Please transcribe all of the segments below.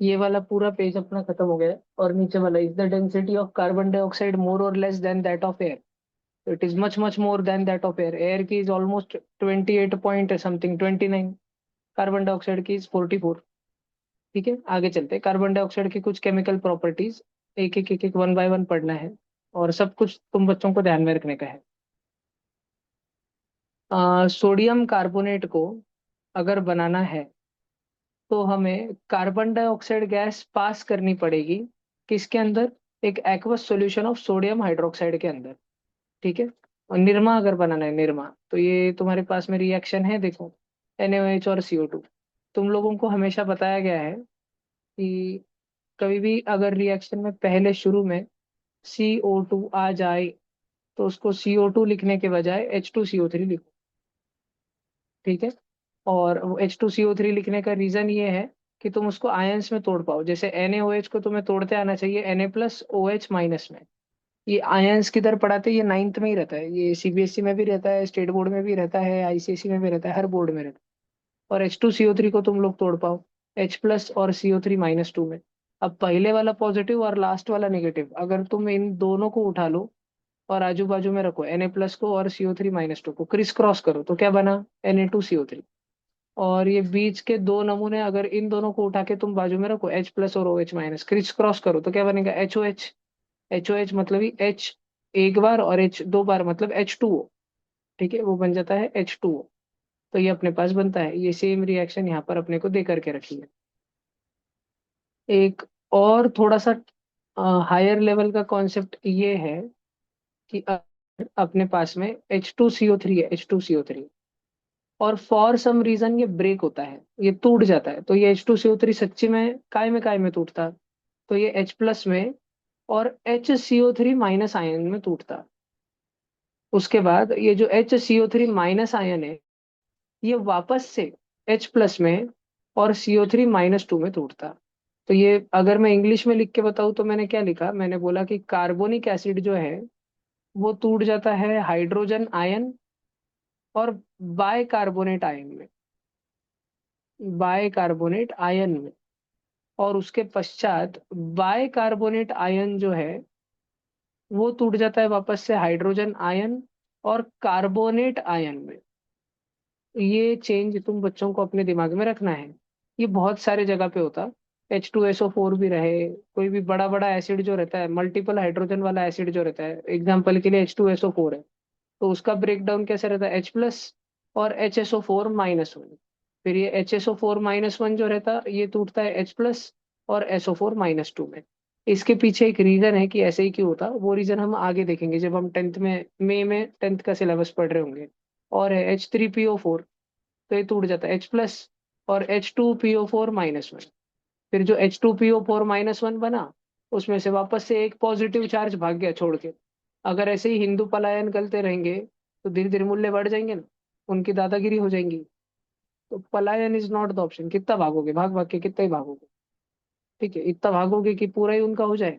ये वाला पूरा पेज अपना खत्म हो गया है। और नीचे वाला, is the density of carbon dioxide more और less than that of air? It is much much more than that of air. Air की is almost 28 point something, 29। Carbon dioxide की इज 44। ठीक है, आगे चलते हैं। कार्बन डाइऑक्साइड की कुछ केमिकल प्रॉपर्टीज, एक एक एक एक वन बाय वन पढ़ना है, और सब कुछ तुम बच्चों को ध्यान में रखने का है। सोडियम कार्बोनेट को अगर बनाना है तो हमें कार्बन डाइऑक्साइड गैस पास करनी पड़ेगी। किसके अंदर? एक aqueous solution of sodium hydroxide के अंदर। ठीक है। और निरमा अगर बनाना है, निरमा, तो ये तुम्हारे पास में रिएक्शन है, देखो, NaOH और CO2। तुम लोगों को हमेशा बताया गया है कि कभी भी अगर रिएक्शन में पहले शुरू में CO2 आ जाए तो उसको CO2 लिखने के बजाय H2CO3 लिखो। ठीक है। और वो H2CO3 लिखने का रीजन ये है कि तुम उसको आयंस में तोड़ पाओ। जैसे NaOH को तुम्हें तोड़ते आना चाहिए Na+OH- में। ये आयंस किधर पढ़ाते हैं? ये नाइन्थ में ही रहता है। ये CBSE में भी रहता है, स्टेट बोर्ड में भी रहता है, ICSE में भी रहता है, हर बोर्ड में रहता है। और H2CO3 को तुम लोग तोड़ पाओ H+ और CO3-2 में। अब पहले वाला पॉजिटिव और लास्ट वाला नेगेटिव, अगर तुम इन दोनों को उठा लो और आजू बाजू में रखो, Na+ को और CO3-2 को क्रिस क्रॉस करो, तो क्या बना? Na2CO3। और ये बीच के दो नमूने, अगर इन दोनों को उठा के तुम बाजू में रखो, H+ और OH-, क्रिस क्रॉस करो, तो क्या बनेगा? HOH। HOH मतलब ही H एक बार और H दो बार, मतलब H2O। ठीक है, वो बन जाता है H2O। तो ये अपने पास बनता है। ये सेम रिएक्शन यहाँ पर अपने को दे करके रखी है। एक और थोड़ा सा हायर लेवल का कॉन्सेप्ट ये है कि अगर अपने पास में H2CO3 है, H2CO3, और फॉर सम रीजन ये ब्रेक होता है, ये टूट जाता है, तो ये H2CO3 सच्ची में काय में टूटता, तो ये H+ में और HCO3- आयन में टूटता। उसके बाद ये जो HCO3- आयन है, ये वापस से H+ में और CO3-2 में टूटता। तो ये अगर मैं इंग्लिश में लिख के बताऊं तो मैंने क्या लिखा? मैंने बोला कि कार्बोनिक एसिड जो है वो टूट जाता है हाइड्रोजन आयन और बायकार्बोनेट आयन में, बायकार्बोनेट आयन में। और उसके पश्चात बायकार्बोनेट आयन जो है वो टूट जाता है वापस से हाइड्रोजन आयन और कार्बोनेट आयन में। ये चेंज तुम बच्चों को अपने दिमाग में रखना है। ये बहुत सारे जगह पे होता। H2SO4 भी रहे, कोई भी बड़ा बड़ा एसिड जो रहता है, मल्टीपल हाइड्रोजन वाला एसिड जो रहता है, एग्जाम्पल के लिए H2SO4 है, तो उसका ब्रेकडाउन कैसे रहता है? H+ और HSO4-1। फिर ये HSO4-1 जो रहता, ये टूटता है H+ और SO4-2 में। इसके पीछे एक रीजन है कि ऐसे ही क्यों होता, वो रीजन हम आगे देखेंगे जब हम टेंथ में, मई में टेंथ का सिलेबस पढ़ रहे होंगे। और है H3PO4, तो ये टूट जाता है H+ और H2PO4-1। फिर जो H2PO4-1 बना, उसमें से वापस से एक पॉजिटिव चार्ज भाग गया छोड़ के। अगर ऐसे ही हिंदू पलायन करते रहेंगे तो धीरे धीरे मूल्य बढ़ जाएंगे ना, उनकी दादागिरी हो जाएंगी। तो पलायन इज नॉट द ऑप्शन। कितना भागोगे? भाग भाग के कितना ही भागोगे? ठीक है, इतना भागोगे कि पूरा ही उनका हो जाए?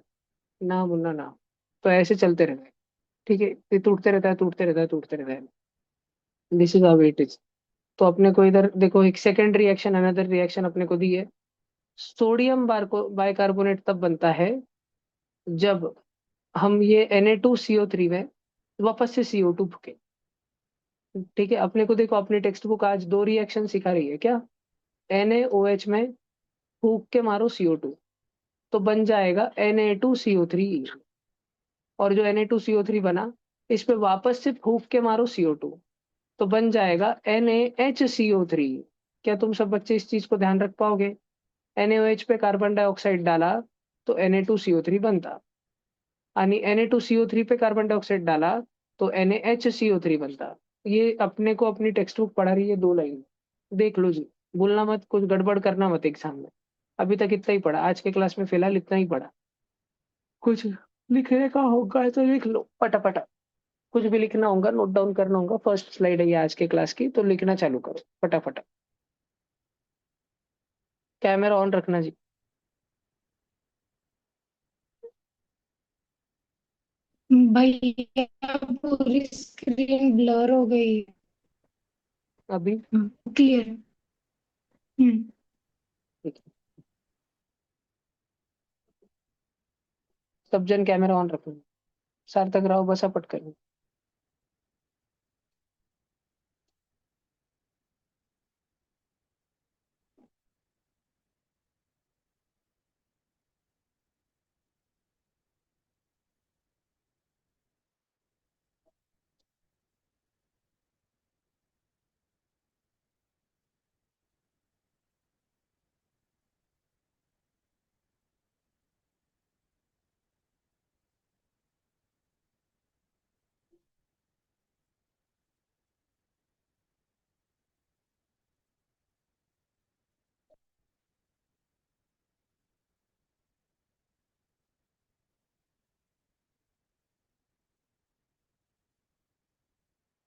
ना मुन्ना ना। तो ऐसे चलते रहना है। ठीक है, ये टूटते रहता है, टूटते रहता है, टूटते रहता है। This is how it is. तो अपने को इधर देखो, एक सेकेंड रिएक्शन, अनदर रिएक्शन अपने को दी है। सोडियम बाइकार्बोनेट तब बनता है जब हम ये Na2CO3 में वापस से CO2 फूके। ठीक है, अपने को देखो, अपनी टेक्स्ट बुक आज दो रिएक्शन सिखा रही है क्या? NaOH में फूक के मारो CO2, तो बन जाएगा Na2CO3। और जो Na2CO3 बना, इस पे वापस से फूक के मारो CO2, तो बन जाएगा NaHCO3। क्या तुम सब बच्चे इस चीज को ध्यान रख पाओगे? NaOH पे कार्बन डाइऑक्साइड डाला तो Na2CO3 बनता, यानी Na2CO3 पे कार्बन डाइऑक्साइड डाला तो NaHCO3 बनता। ये अपने को अपनी टेक्स्ट बुक पढ़ा रही है, दो लाइन। देख लो जी, भूलना मत, कुछ गड़बड़ करना मत एग्जाम में। अभी तक इतना ही पढ़ा, आज के क्लास में फिलहाल इतना ही पढ़ा। कुछ लिखने का होगा तो लिख लो पटापटा। कुछ भी लिखना होगा, नोट डाउन करना होगा, फर्स्ट स्लाइड है ये आज के क्लास की, तो लिखना चालू करो फटाफट। कैमरा ऑन रखना जी। भैया पूरी स्क्रीन ब्लर हो गई। अभी क्लियर है। हम्म। ठीक है। सब जन कैमरा ऑन रखो। सार्थक राव बसा पटकन।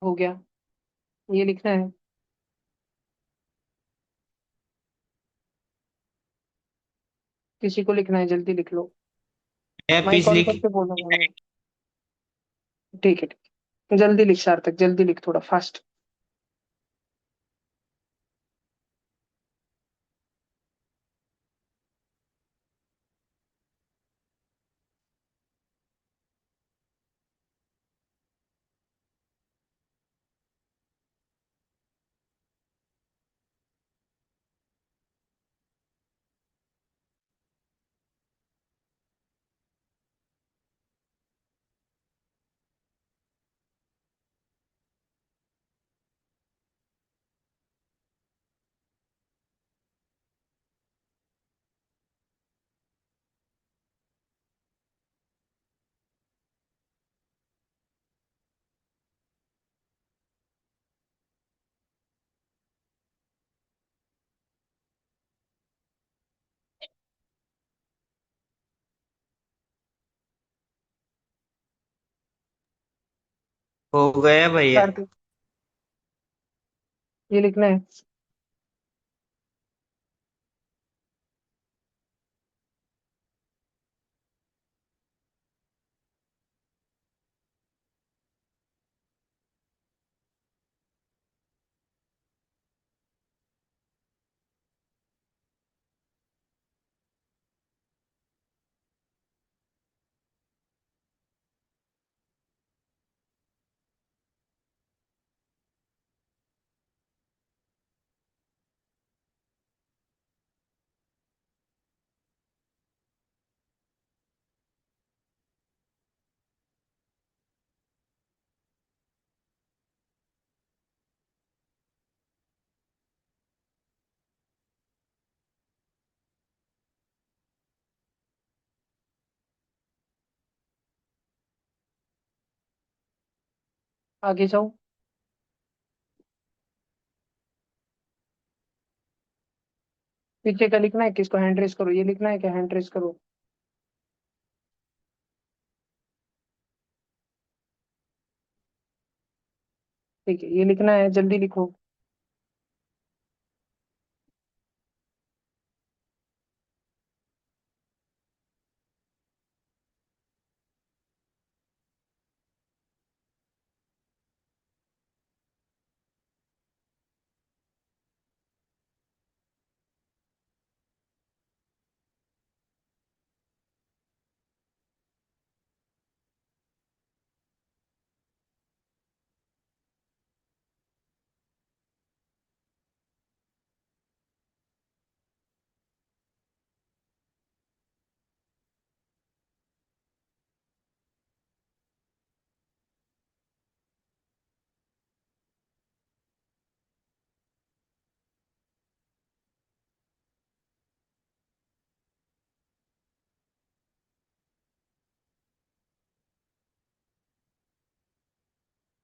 हो गया। ये लिखना है। किसी को लिखना है, जल्दी लिख लो। मैं माइक पीस ऑन लिख। करके बोलूंगा मैं। ठीक है, ठीक है, जल्दी लिख सार्थक, जल्दी लिख, थोड़ा फास्ट। हो गया भैया। सार्थक, ये लिखना है। आगे जाओ। पीछे का लिखना है, किसको हैंड रेस करो, ये लिखना है क्या, हैंड रेस करो। ठीक है, ये लिखना है, जल्दी लिखो।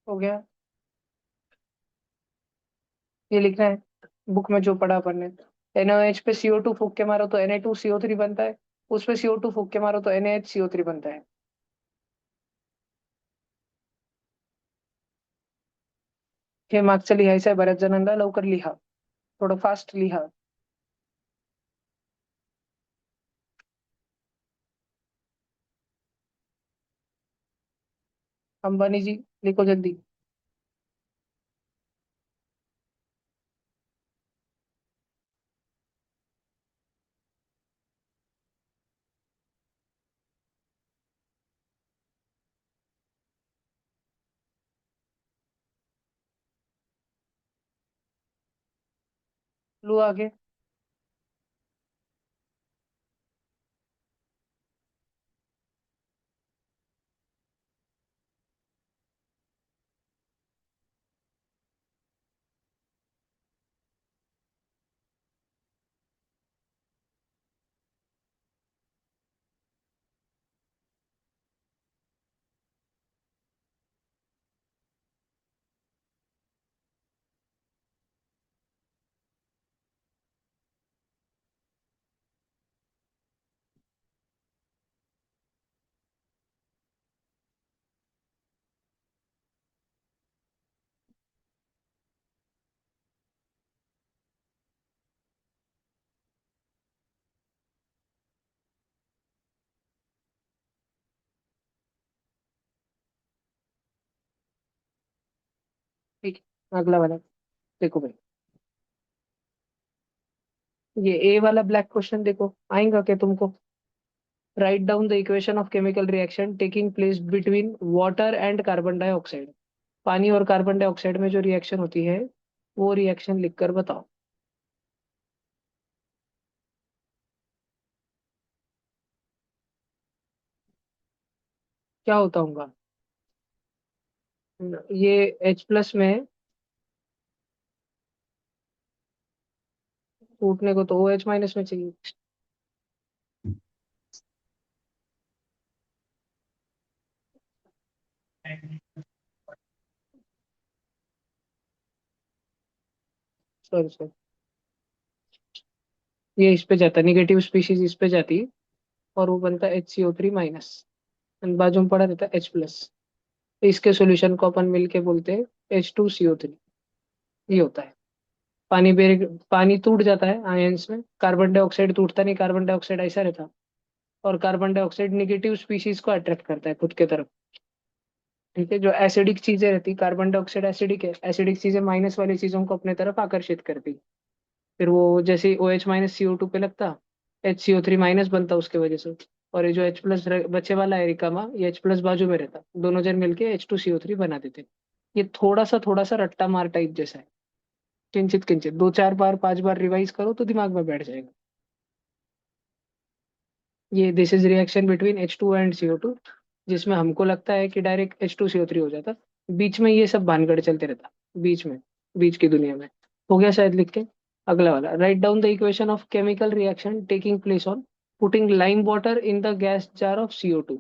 हो गया। ये लिखना है, बुक में जो पढ़ा अपन ने। NaOH पे CO2 फूक के मारो तो Na2CO3 बनता है। उस पे CO2 फूक के मारो तो NaHCO3 बनता है। हे मागचं लिहायचंय बऱ्याच जणांना, लवकर लिहा, थोडं फास्ट लिहा। अंबानी जी, लिखो जल्दी। लो आगे। ठीक है, अगला वाला देखो भाई। ये ए वाला ब्लैक क्वेश्चन देखो, आएगा क्या तुमको? Write down the equation of chemical reaction taking place between water and carbon dioxide. पानी और कार्बन डाइऑक्साइड में जो रिएक्शन होती है, वो रिएक्शन लिखकर बताओ। क्या होता होगा? ये H प्लस में टूटने को तो OH माइनस में चाहिए। सॉरी सॉरी, ये इस पे जाता, निगेटिव स्पीशीज इस पे जाती, और वो बनता है HCO3 माइनस, बाजू में पड़ा रहता है H प्लस। इसके सॉल्यूशन को अपन मिलके बोलते हैं H2CO3। ये होता है। पानी टूट जाता है आयंस में, कार्बन डाइऑक्साइड टूटता नहीं, कार्बन डाइऑक्साइड ऐसा रहता। और कार्बन डाइऑक्साइड निगेटिव स्पीशीज को अट्रैक्ट करता है खुद के तरफ। ठीक है, जो एसिडिक चीजें रहती, कार्बन डाइऑक्साइड एसिडिक है, एसिडिक चीजें माइनस वाली चीजों को अपने तरफ आकर्षित करती। फिर वो जैसे OH माइनस CO2 पे लगता, HCO3 माइनस बनता उसके वजह से। और ये जो H प्लस बचे वाला है रिकामा, ये H प्लस बाजू में रहता, दोनों जन मिलके H2CO3 बना देते। ये थोड़ा सा रट्टा मार टाइप जैसा है। किंचित किंचित 2 4 बार 5 बार रिवाइज करो तो दिमाग में बैठ जाएगा। ये this is reaction between H2 and CO2, जिसमें हमको लगता है कि डायरेक्ट H2CO3 हो जाता। बीच में ये सब भानगड़ चलते रहता, बीच में, बीच की दुनिया में। हो गया शायद लिख के। अगला वाला, write down the equation of chemical reaction taking place on putting lime water in the gas jar of CO2।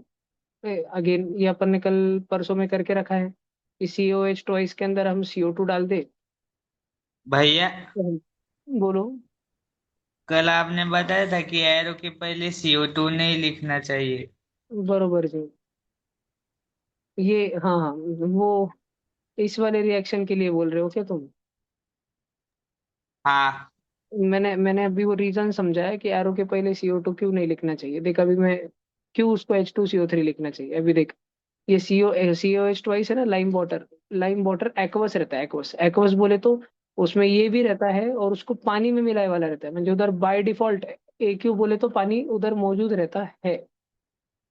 Again ये अपन ने कल परसों में करके रखा है कि COH ट्वाइस के अंदर हम CO2 डाल दे। भैया, तो बोलो। कल आपने बताया था कि एरो के पहले CO2 नहीं लिखना चाहिए। बरोबर जी। ये हाँ हाँ, वो इस वाले रिएक्शन के लिए बोल रहे हो क्या तुम? हाँ। मैंने अभी वो रीजन समझा है कि एरो के पहले CO2 क्यों नहीं लिखना चाहिए। देख अभी मैं, क्यों उसको H2CO3 लिखना चाहिए अभी देख। ये COH ट्वाइस है ना, lime water. Lime water aqueous रहता है, एक्वस एक्वस बोले तो उसमें ये भी रहता है, और उसको पानी में मिलाए वाला रहता है, म्हणजे उधर बाय डिफॉल्ट AQ बोले तो पानी उधर मौजूद रहता है।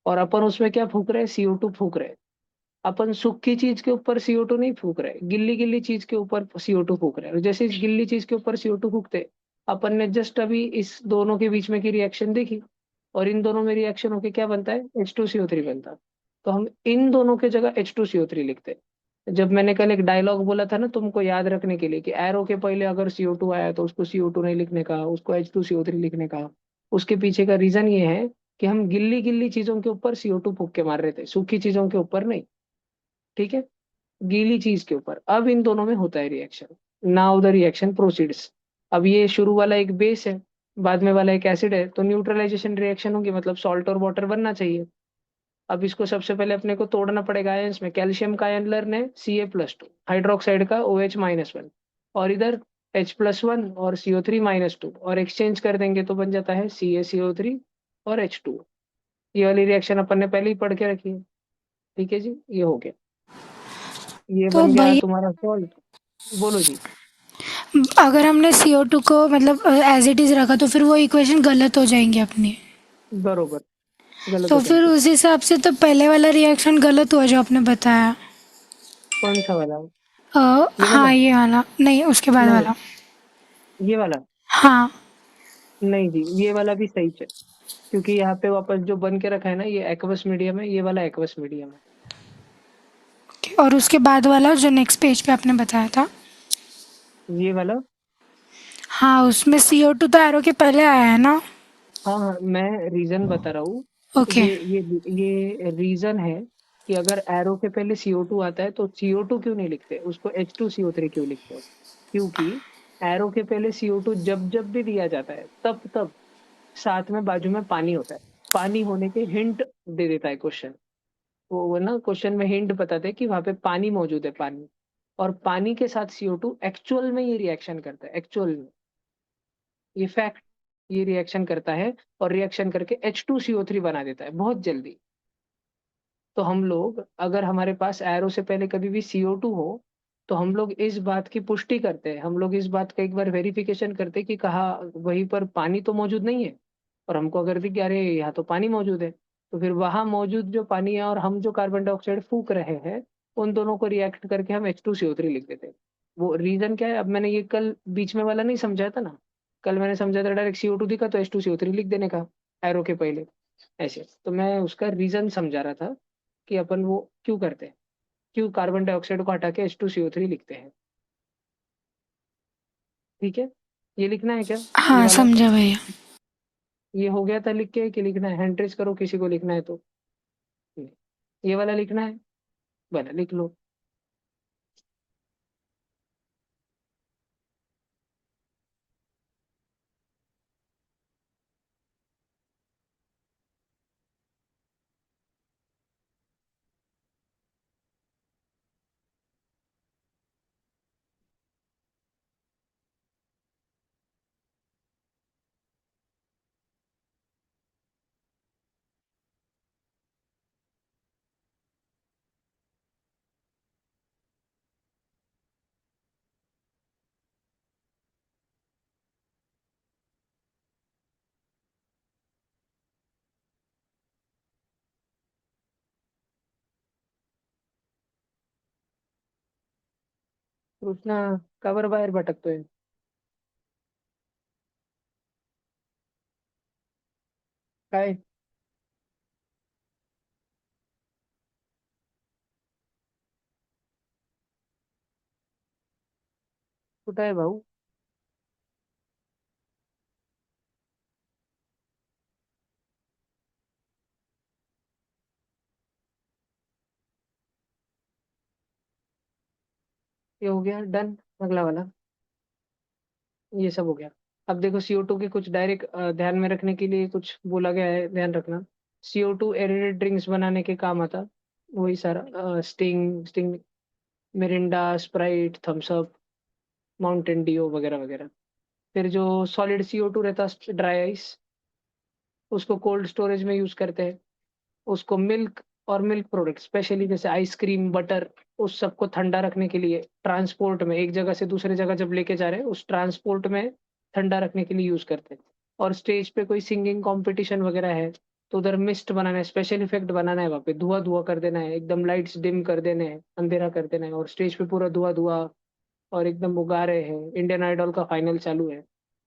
और अपन उसमें क्या फूक रहे हैं? CO2 फूक रहे हैं। अपन सूखी चीज के ऊपर CO2 नहीं फूक रहे, गिल्ली गिल्ली चीज के ऊपर CO2 फूक रहे हैं। और जैसे इस गिल्ली चीज के ऊपर CO2 फूकते, अपन ने जस्ट अभी इस दोनों के बीच में की रिएक्शन देखी, और इन दोनों में रिएक्शन होके क्या बनता है? H2CO3 बनता है। तो हम इन दोनों के जगह H2CO3 लिखते। जब मैंने कल एक डायलॉग बोला था ना तुमको याद रखने के लिए, कि एरो के पहले अगर CO2 आया तो उसको CO2 नहीं लिखने का, उसको H2CO3 लिखने का, उसके पीछे का रीजन ये है कि हम गिल्ली गिल्ली चीजों के ऊपर CO2 फूक के मार रहे थे, सूखी चीजों के ऊपर नहीं। ठीक है, गीली चीज के ऊपर। अब इन दोनों में होता है reaction. Now the reaction proceeds. अब ये शुरू वाला एक बेस है, बाद में वाला एक एसिड है, तो न्यूट्रलाइजेशन रिएक्शन होगी, मतलब सॉल्ट और वाटर बनना चाहिए। अब इसको सबसे पहले अपने को तोड़ना पड़ेगा आयंस में। कैल्शियम का आयन लेना है Ca+2, हाइड्रोक्साइड का OH-1, और इधर H+1 और CO3-2, और एक्सचेंज कर देंगे तो बन जाता है CaCO3 और H2। ये वाली रिएक्शन अपन ने पहले ही पढ़ के रखी है। ठीक है जी, ये हो गया। ये तो बन गया भैया, तुम्हारा सॉल्ट। बोलो जी। अगर हमने CO2 को मतलब एज इट इज रखा तो फिर वो इक्वेशन गलत हो जाएंगी अपनी। बरोबर, गलत तो हो फिर जाएंगे। उस हिसाब से तो पहले वाला रिएक्शन गलत हुआ जो आपने बताया। कौन सा वाला? ये वाला? हाँ, ये वाला नहीं, उसके बाद नहीं, वाला। ये वाला। हाँ। नहीं जी, ये वाला भी सही है, क्योंकि यहाँ पे वापस जो बन के रखा है ना, ये एक्वस मीडियम है, ये वाला एक्वस मीडियम है। और उसके बाद वाला जो नेक्स्ट पेज पे आपने बताया था। ये वाला, हाँ, उसमें CO2 तो एरो के पहले आया है ना। हाँ हाँ, मैं रीजन बता रहा हूँ। ओके। ये रीजन है कि अगर एरो के पहले CO2 आता है तो CO2 क्यों नहीं लिखते, उसको H2CO3 क्यों लिखते हैं? क्योंकि एरो के पहले CO2 जब जब भी दिया जाता है, तब तब साथ में बाजू में पानी होता है। पानी होने के हिंट दे देता है क्वेश्चन। वो ना क्वेश्चन में हिंट बताते हैं कि वहां पे पानी मौजूद है, पानी। और पानी के साथ CO2 एक्चुअल में ये रिएक्शन करता है, एक्चुअल में, ये फैक्ट, ये रिएक्शन करता है। और रिएक्शन करके H2CO3 बना देता है बहुत जल्दी। तो हम लोग, अगर हमारे पास एरो से पहले कभी भी CO2 हो, तो हम लोग इस बात की पुष्टि करते हैं, हम लोग इस बात का एक बार वेरिफिकेशन करते हैं कि कहा वहीं पर पानी तो मौजूद नहीं है। और हमको अगर दिख गया, अरे यहाँ तो पानी मौजूद है, तो फिर वहां मौजूद जो पानी है और हम जो कार्बन डाइऑक्साइड फूक रहे हैं, उन दोनों को रिएक्ट करके हम H2CO3 लिख देते हैं। वो रीजन क्या है, अब मैंने ये कल बीच में वाला नहीं समझाया था ना। कल मैंने समझा था डायरेक्ट CO2 दिखा तो H2CO3 लिख देने का, एरो के पहले। ऐसे तो मैं उसका रीजन समझा रहा था कि अपन वो क्यों करते हैं, क्यों कार्बन डाइऑक्साइड को हटा के H2CO3 लिखते हैं। ठीक है, ये लिखना है क्या, ये हाँ, वाला? समझा भैया। ये हो गया था लिख के कि लिखना है? हैंड ट्रेस करो किसी को लिखना है तो। नहीं। ये वाला लिखना है, वाला लिख लो। कृष्णा, कवर बाहेर भटकतोय काय? कुठं आहे भाऊ? ये हो गया डन, अगला वाला, ये सब हो गया। अब देखो CO2 के कुछ डायरेक्ट ध्यान में रखने के लिए कुछ बोला गया है, ध्यान रखना। CO2 एरेटेड ड्रिंक्स बनाने के काम आता, वही सारा, Sting Sting, Mirinda, Sprite, Thums Up, Mountain Dew वगैरह वगैरह। फिर जो सॉलिड CO2 रहता है, ड्राई आइस, उसको कोल्ड स्टोरेज में यूज करते हैं। उसको मिल्क और मिल्क प्रोडक्ट, स्पेशली जैसे आइसक्रीम, बटर, उस सबको ठंडा रखने के लिए ट्रांसपोर्ट में, एक जगह से दूसरी जगह जब लेके जा रहे हैं, उस ट्रांसपोर्ट में ठंडा रखने के लिए यूज करते हैं। और स्टेज पे कोई सिंगिंग कंपटीशन वगैरह है, तो उधर मिस्ट बनाना है, स्पेशल इफेक्ट बनाना है, वहाँ पे धुआं धुआं कर देना है, एकदम लाइट्स डिम कर देने हैं, अंधेरा कर देना है, और स्टेज पे पूरा धुआं धुआं, और एकदम वो गा रहे हैं, इंडियन आइडल का फाइनल चालू है।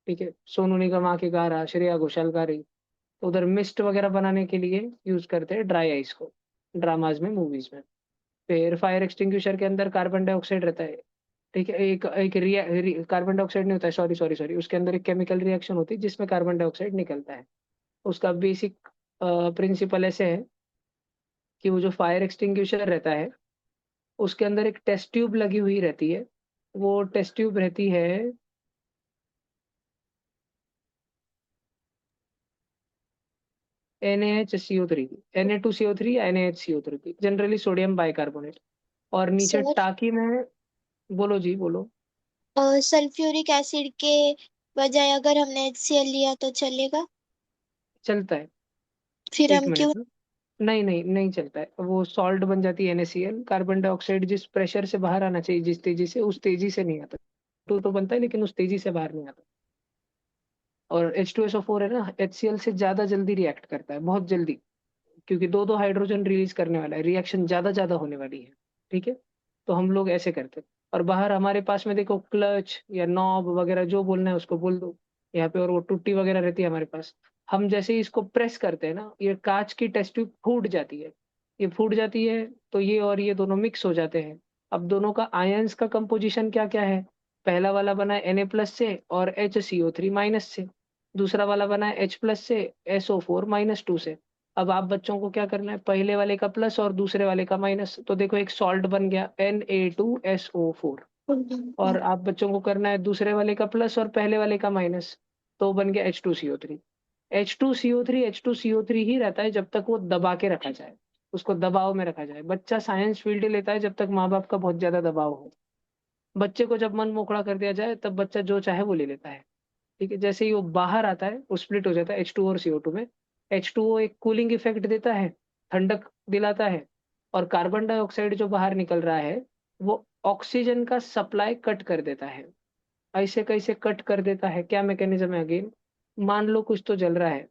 ठीक है, सोनू निगम आके गा रहा, श्रेया घोषाल गा रही। तो उधर मिस्ट वगैरह बनाने के लिए यूज करते हैं ड्राई आइस को, ड्रामाज में, मूवीज में। फिर फायर एक्सटिंग्विशर के अंदर कार्बन डाइऑक्साइड रहता है। ठीक है, एक एक कार्बन डाइऑक्साइड नहीं होता है, सॉरी सॉरी सॉरी, उसके अंदर एक केमिकल रिएक्शन होती है जिसमें कार्बन डाइऑक्साइड निकलता है। उसका बेसिक प्रिंसिपल ऐसे है कि वो जो फायर एक्सटिंग्विशर रहता है, उसके अंदर एक टेस्ट ट्यूब लगी हुई रहती है। वो टेस्ट ट्यूब रहती है NaHCO3 की, Na2CO3 या NaHCO3 की, जनरली सोडियम बाइकार्बोनेट। और नीचे सर, टाकी में, बोलो जी बोलो। सल्फ्यूरिक एसिड के बजाय अगर हमने HCl लिया तो चलेगा? चलता है, फिर एक हम क्यों? मिनट में। नहीं नहीं नहीं चलता है, वो सॉल्ट बन जाती है NaCl। कार्बन डाइऑक्साइड जिस प्रेशर से बाहर आना चाहिए, जिस तेजी से, उस तेजी से नहीं आता। टू तो बनता है लेकिन उस तेजी से बाहर नहीं आता। और H2SO4 है ना, HCl से ज्यादा जल्दी रिएक्ट करता है, बहुत जल्दी। क्योंकि दो दो हाइड्रोजन रिलीज करने वाला है, रिएक्शन ज्यादा ज्यादा होने वाली है। ठीक है, तो हम लोग ऐसे करते हैं। और बाहर हमारे पास में देखो, क्लच या नॉब वगैरह जो बोलना है उसको बोल दो। यहाँ पे, और वो टूटी वगैरह रहती है हमारे पास। हम जैसे ही इसको प्रेस करते हैं ना, ये कांच की टेस्ट ट्यूब फूट जाती है। ये फूट जाती है तो ये और ये दोनों मिक्स हो जाते हैं। अब दोनों का आयंस का कंपोजिशन क्या-क्या है? पहला वाला बना है Na+ से और HCO3- से। दूसरा वाला बना है H+ से SO4- से। अब आप बच्चों को क्या करना है? पहले वाले का प्लस और दूसरे वाले का माइनस। तो देखो एक सॉल्ट बन गया Na2SO4। और आप बच्चों को करना है दूसरे वाले का प्लस और पहले वाले का माइनस, तो बन गया H2CO3। H2CO3 ही रहता है जब तक वो दबा के रखा जाए, उसको दबाव में रखा जाए। बच्चा साइंस फील्ड लेता है जब तक माँ-बाप का बहुत ज़्यादा दबाव हो। बच्चे को जब मन मोकळा कर दिया जाए तब बच्चा जो चाहे वो ले लेता है। ठीक है? जैसे ही वो बाहर आता है, वो स्प्लिट हो जाता है H2O और CO2 में। H2O एक कूलिंग इफेक्ट देता है, ठंडक दिलाता है, और कार्बन डाइऑक्साइड जो बाहर निकल रहा है, वो ऑक्सीजन का सप्लाई कट कर देता है। ऐसे कैसे कट कर देता है? क्या मैकेनिज्म है अगेन? मान लो कुछ तो जल रहा है।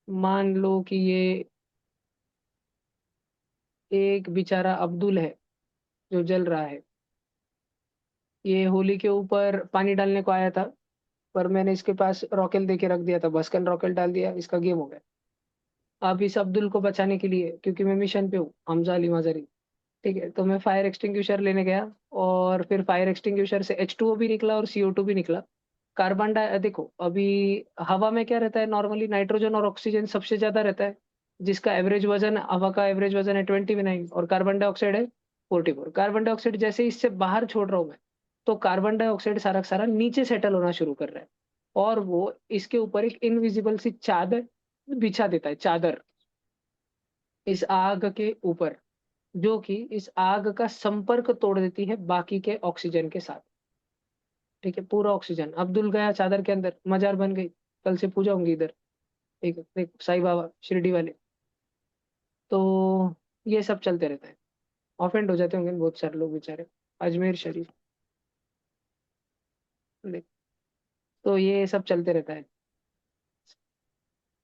मान लो कि ये एक बेचारा अब्दुल है जो जल रहा है। ये होली के ऊपर पानी डालने को आया था, पर मैंने इसके पास रॉकेल दे के रख दिया था, भस्कन रॉकेल डाल दिया, इसका गेम हो गया। अब इस अब्दुल को बचाने के लिए, क्योंकि मैं मिशन पे हूँ, हमजा अली मजहरी, ठीक है, तो मैं फायर एक्सटिंग्विशर लेने गया, और फिर फायर एक्सटिंग्विशर से H2O भी निकला और CO2 भी निकला। देखो अभी हवा में क्या रहता है, नॉर्मली नाइट्रोजन और ऑक्सीजन सबसे ज्यादा रहता है, जिसका एवरेज वजन, हवा का एवरेज वजन है 29, और कार्बन डाइऑक्साइड है 44। कार्बन डाइऑक्साइड जैसे ही इससे बाहर छोड़ रहा हूँ मैं, तो कार्बन डाइऑक्साइड सारा का सारा नीचे सेटल होना शुरू कर रहा है, और वो इसके ऊपर एक इनविजिबल सी चादर बिछा देता है, चादर, इस आग के ऊपर, जो कि इस आग का संपर्क तोड़ देती है बाकी के ऑक्सीजन के साथ। ठीक है, पूरा ऑक्सीजन अब्दुल गया चादर के अंदर, मजार बन गई। कल से पूजा होंगी इधर। ठीक है, देख साईं बाबा शिरडी वाले। तो ये सब चलते रहता है। ऑफेंड हो जाते होंगे बहुत सारे लोग बेचारे। अजमेर शरीफ, देख, तो ये सब चलते रहता है।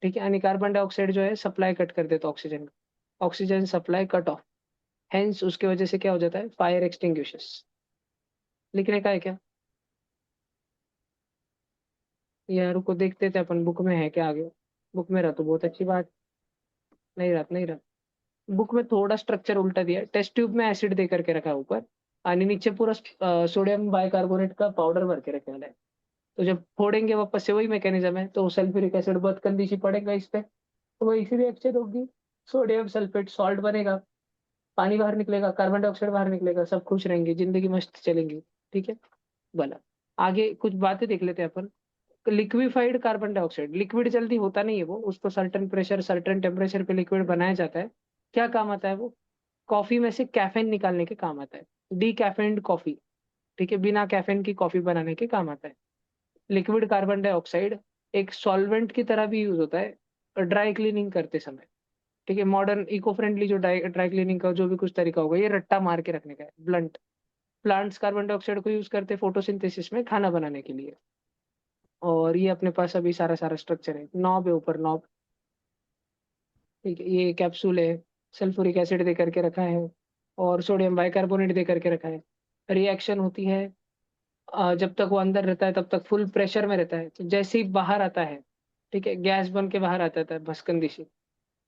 ठीक है, यानी कार्बन डाइऑक्साइड जो है सप्लाई कट कर देता है ऑक्सीजन का, oxygen supply cut off. Hence उसके वजह से क्या हो जाता है? Fire extinguishers. लिखने का है क्या? यार रुको, देखते थे अपन बुक में है क्या आगे। बुक में रहा तो बहुत अच्छी बात। नहीं रहा, नहीं रहा। बुक में थोड़ा स्ट्रक्चर उल्टा दिया है। टेस्ट ट्यूब में एसिड दे करके रखा है ऊपर, और नीचे पूरा सोडियम बाइकार्बोनेट का पाउडर भर के रखे है। तो जब फोड़ेंगे वापस से, वही मैकेनिज्म है, तो सल्फ्यूरिक एसिड बहुत कंदीशी पड़ेगा इस पे, तो वो इसी रिएक्शन होगी, सोडियम सल्फेट सॉल्ट बनेगा, पानी बाहर निकलेगा, कार्बन डाइऑक्साइड बाहर निकलेगा, सब खुश रहेंगे, जिंदगी मस्त चलेंगी। ठीक है, भला आगे कुछ बातें देख लेते हैं अपन। लिक्विफाइड कार्बन डाइऑक्साइड, लिक्विड जल्दी होता नहीं है वो, उसको सर्टेन प्रेशर सर्टेन टेम्परेचर पे लिक्विड बनाया जाता है। क्या काम आता है वो? कॉफी में से कैफीन निकालने के काम आता है। डी कैफेन्ड कॉफी, ठीक है, बिना कैफीन की कॉफी बनाने के काम आता है। लिक्विड कार्बन डाइऑक्साइड एक सॉल्वेंट की तरह भी यूज होता है ड्राई क्लीनिंग करते समय। ठीक है, मॉडर्न इको फ्रेंडली जो ड्राई क्लीनिंग का जो भी कुछ तरीका होगा, ये रट्टा मार के रखने का है, ब्लंट। प्लांट्स कार्बन डाइऑक्साइड को यूज करते हैं फोटोसिंथेसिस में, खाना बनाने के लिए। और ये अपने पास अभी सारा सारा स्ट्रक्चर है, नॉब है ऊपर, नॉब। ठीक है, ये कैप्सूल है, सल्फ्यूरिक एसिड दे करके रखा है, और सोडियम बाइकार्बोनेट दे करके रखा है। रिएक्शन होती है, जब तक वो अंदर रहता है तब तक फुल प्रेशर में रहता है, तो जैसे ही बाहर आता है, ठीक है, गैस बन के बाहर आता है भस्कंदी से,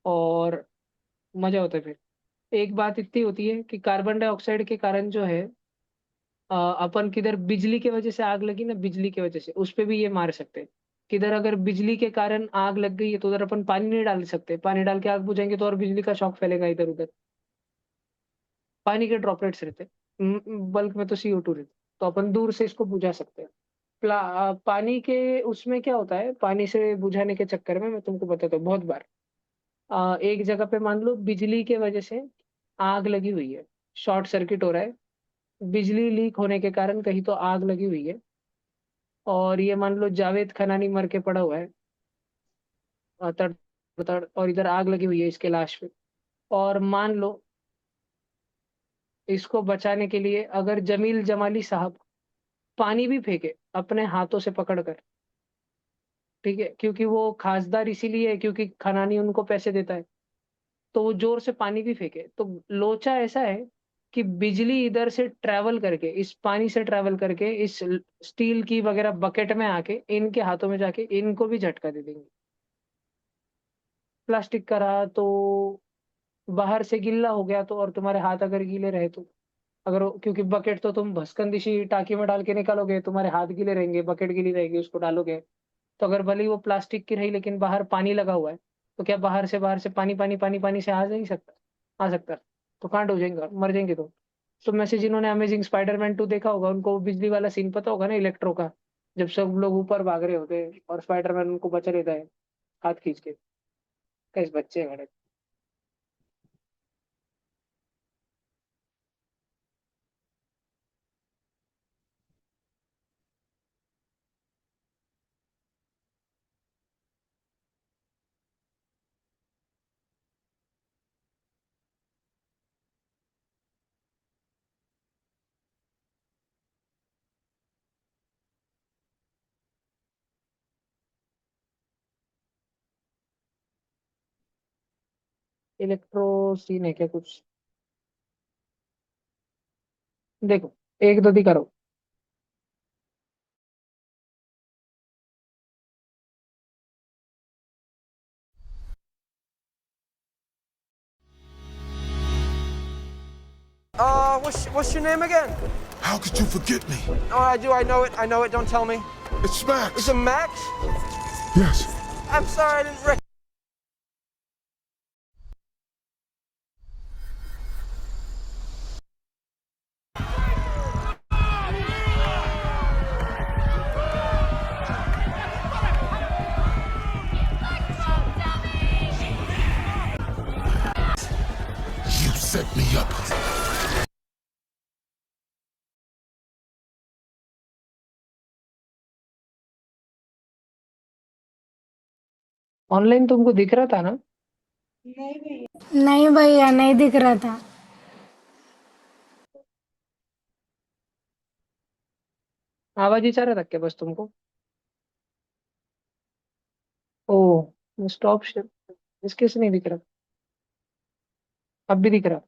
और मजा होता है फिर। एक बात इतनी होती है कि कार्बन डाइऑक्साइड के कारण जो है, अपन किधर बिजली की वजह से आग लगी ना, बिजली की वजह से उस पे भी ये मार सकते हैं। किधर अगर बिजली के कारण आग लग गई है तो उधर अपन पानी नहीं डाल सकते, पानी डाल के आग बुझाएंगे तो और बिजली का शॉक फैलेगा इधर उधर। पानी के ड्रॉपलेट्स रहते हैं, बल्क में तो CO2 रहते, तो अपन दूर से इसको बुझा सकते हैं। पानी के उसमें क्या होता है, पानी से बुझाने के चक्कर में मैं तुमको बताता हूँ बहुत बार। एक जगह पे मान लो बिजली के वजह से आग लगी हुई है, शॉर्ट सर्किट हो रहा है, बिजली लीक होने के कारण कहीं तो आग लगी हुई है, और ये मान लो जावेद खनानी मर के पड़ा हुआ है, तड़ तड़, और इधर आग लगी हुई है इसके लाश पे। और मान लो इसको बचाने के लिए अगर जमील जमाली साहब पानी भी फेंके अपने हाथों से पकड़कर, ठीक है, क्योंकि वो खासदार इसीलिए है क्योंकि खनानी उनको पैसे देता है, तो वो जोर से पानी भी फेंके तो लोचा ऐसा है कि बिजली इधर से ट्रेवल करके, इस पानी से ट्रेवल करके, इस स्टील की वगैरह बकेट में आके इनके हाथों में जाके इनको भी झटका दे देंगे। प्लास्टिक का रहा तो बाहर से गीला हो गया तो, और तुम्हारे हाथ अगर गीले रहे तो, क्योंकि बकेट तो तुम भस्कंदिशी टाकी में डाल के निकालोगे, तुम्हारे हाथ गीले रहेंगे, बकेट गीली रहेगी, उसको डालोगे तो अगर भले ही वो प्लास्टिक की रही लेकिन बाहर पानी लगा हुआ है, तो क्या बाहर से पानी पानी पानी पानी से आ नहीं सकता? आ सकता है। तो कांड हो जाएंगे, मर जाएंगे तो में से जिन्होंने अमेजिंग स्पाइडरमैन 2 देखा होगा उनको वो बिजली वाला सीन पता होगा ना, इलेक्ट्रो का, जब सब लोग ऊपर भाग रहे होते हैं और स्पाइडरमैन उनको बचा लेता है हाथ खींच के। कैसे बच्चे हैं बड़े। इलेक्ट्रो सीन है क्या कुछ? देखो, एक दो दी करो। What's your name again? How could you forget me? Oh, I do. I know it. I know it. Don't tell me. It's Max. Is it Max? Yes. I'm sorry, I didn't recognize. You set me up. Online तुमको दिख रहा था ना? नहीं भैया, नहीं दिख रहा था। आवाज ही चाह रहा था क्या बस तुमको? ओ, स्टॉप शेयर। इसके से नहीं दिख रहा? अब भी दिख रहा?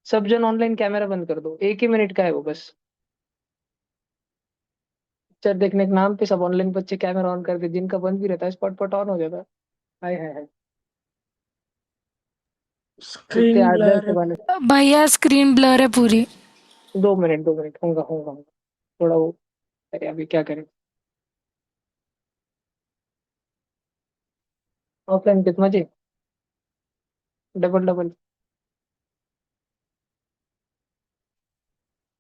सब जन ऑनलाइन कैमरा बंद कर दो, 1 ही मिनट का है वो बस। पिक्चर देखने के नाम पे सब ऑनलाइन बच्चे कैमरा ऑन कर दे, जिनका बंद भी रहता है स्पॉट पट ऑन हो जाता है। हाय हाय हाय। इतने स्क्रीन आदर ब्लर से है। वाले। भैया स्क्रीन ब्लर है पूरी। 2 मिनट 2 मिनट, होगा। थोड़ा वो, अरे अभी क्या करें। ऑफलाइन कितना जी? Double double.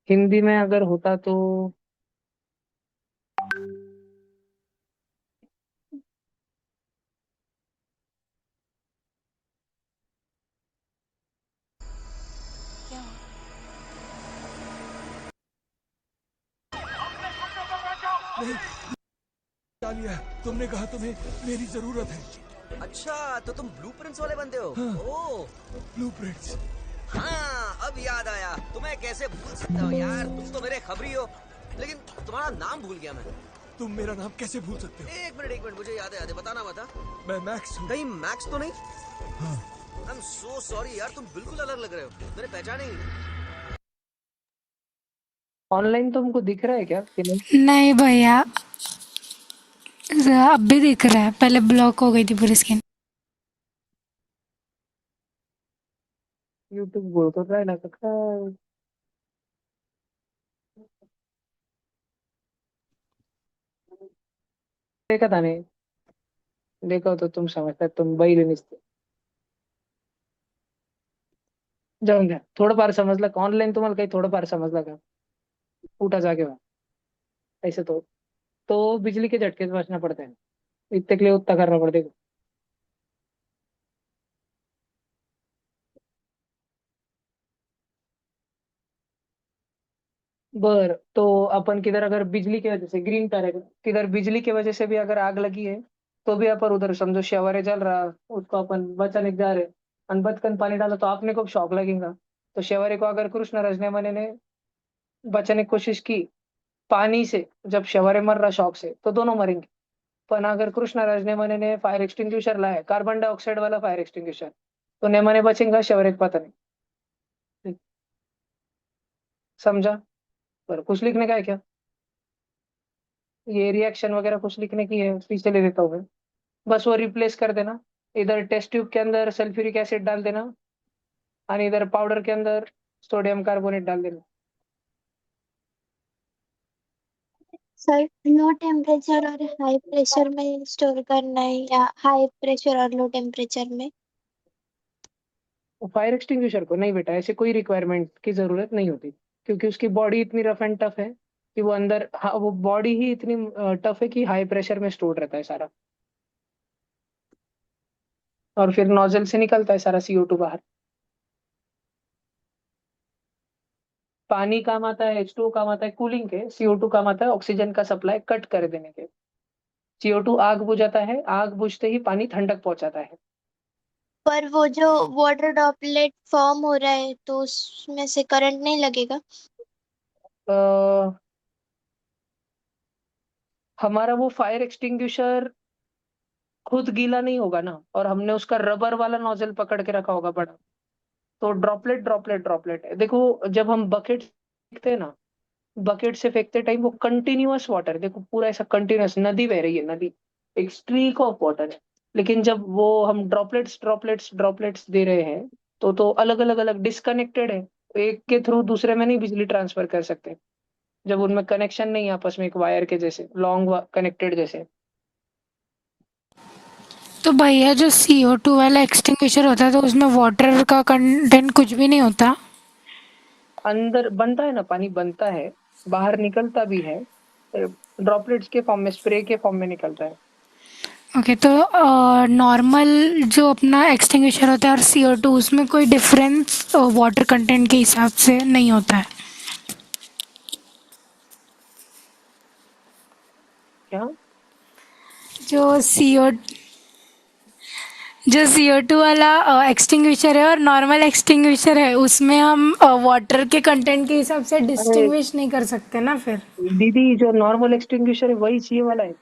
हिंदी में अगर होता तो। डालिया, तुमने कहा तुम्हें मेरी जरूरत है। अच्छा, तो तुम ब्लूप्रिंट्स वाले बंदे हो? ओह, ब्लूप्रिंट्स। हाँ, अब याद आया। तुम्हें कैसे भूल सकता हूँ यार, तुम तो मेरे खबरी हो। लेकिन तुम्हारा नाम भूल गया मैं। तुम मेरा नाम कैसे भूल सकते हो? एक मिनट, मुझे याद है, बताना मत। हाँ? मैं मैक्स हूँ। कहीं मैक्स तो नहीं? आई एम सो सॉरी यार, तुम बिल्कुल अलग लग रहे हो, मैंने पहचाना ही नहीं। ऑनलाइन तुमको दिख रहा है क्या कि नहीं? नहीं भैया, अब भी दिख रहा है, पहले ब्लॉक हो गई थी पूरी स्क्रीन। यूट्यूब बोल तो रहा है ना कक्का। देखा था नहीं? देखो तो तुम समझता, तुम बैल निसते जाऊन द्या, थोडंफार समजलं का ऑनलाईन तुम्हाला काही थोडंफार समजलं का? उठा जाके वहाँ। ऐसे तो बिजली के झटके से बचना पड़ता है, इतने के लिए उतना करना पड़ता है। बर तो अपन किधर अगर बिजली की वजह से ग्रीन करेगा, किधर बिजली की वजह से भी अगर आग लगी है तो भी अपन उधर समझो शवरे जल रहा, उसको अपन बचाने जा रहे और बचकन पानी डाला तो आपने को शॉक लगेगा। तो शवरे को अगर कृष्ण रजनेमने ने बचाने की कोशिश की पानी से, जब शवरे मर रहा शॉक से तो दोनों मरेंगे। पण अगर कृष्ण रजनेमने ने फायर एक्सटिंग्विशर लाया, कार्बन डाइऑक्साइड वाला फायर एक्सटिंग्विशर, तो नेमने बचेगा, शवरे को पता नहीं। समझा? पर कुछ लिखने का है क्या? ये रिएक्शन वगैरह कुछ लिखने की है, पीछे ले देता हूँ मैं। बस वो रिप्लेस कर देना। इधर टेस्ट ट्यूब के अंदर सल्फ्यूरिक एसिड डाल देना, और इधर पाउडर के अंदर सोडियम कार्बोनेट डाल देना। सर लो टेम्परेचर और हाई प्रेशर में स्टोर करना है या हाई प्रेशर और लो टेम्परेचर में? फायर एक्सटिंग्विशर को नहीं बेटा, ऐसे कोई रिक्वायरमेंट की जरूरत नहीं होती, क्योंकि उसकी बॉडी इतनी रफ एंड टफ है कि वो अंदर, हाँ, वो बॉडी ही इतनी टफ है कि हाई प्रेशर में स्टोर रहता है सारा, और फिर नोजल से निकलता है सारा CO2 बाहर। पानी काम आता है, H2O काम आता है कूलिंग के, CO2 काम आता है ऑक्सीजन का सप्लाई कट कर देने के। CO2 आग बुझाता है, आग बुझते ही पानी ठंडक पहुंचाता है। पर वो जो वाटर ड्रॉपलेट फॉर्म हो रहा है तो उसमें से करंट नहीं लगेगा? अ, हमारा वो फायर एक्सटिंग्विशर खुद गीला नहीं होगा ना, और हमने उसका रबर वाला नोजल पकड़ के रखा होगा बड़ा, तो ड्रॉपलेट ड्रॉपलेट ड्रॉपलेट है। देखो, जब हम बकेट फेंकते हैं ना, बकेट से फेंकते टाइम वो कंटिन्यूअस वाटर, देखो पूरा ऐसा कंटिन्यूअस नदी बह रही है, नदी, एक स्ट्रीक ऑफ वाटर है। लेकिन जब वो हम ड्रॉपलेट्स ड्रॉपलेट्स ड्रॉपलेट्स दे रहे हैं, तो अलग अलग अलग डिस्कनेक्टेड है, एक के थ्रू दूसरे में नहीं बिजली ट्रांसफर कर सकते, जब उनमें कनेक्शन नहीं है आपस में, एक वायर के जैसे लॉन्ग कनेक्टेड जैसे। तो भैया जो CO2 वाला एक्सटिंग्विशर होता है तो उसमें वाटर का कंटेंट कुछ भी नहीं होता? अंदर बनता है ना, पानी बनता है, बाहर निकलता भी है, ड्रॉपलेट्स के फॉर्म में, स्प्रे के फॉर्म में निकलता है। ओके, तो नॉर्मल जो अपना एक्सटिंग्विशर होता है और CO2 उसमें कोई डिफरेंस वाटर कंटेंट के हिसाब से नहीं होता है? क्या? जो CO जो CO2 वाला एक्सटिंग्विशर है और नॉर्मल एक्सटिंग्विशर है उसमें हम वाटर के कंटेंट के हिसाब से अरे डिस्टिंग्विश नहीं कर सकते ना फिर? दीदी, जो नॉर्मल एक्सटिंग्विशर है वही चाहिए वाला है,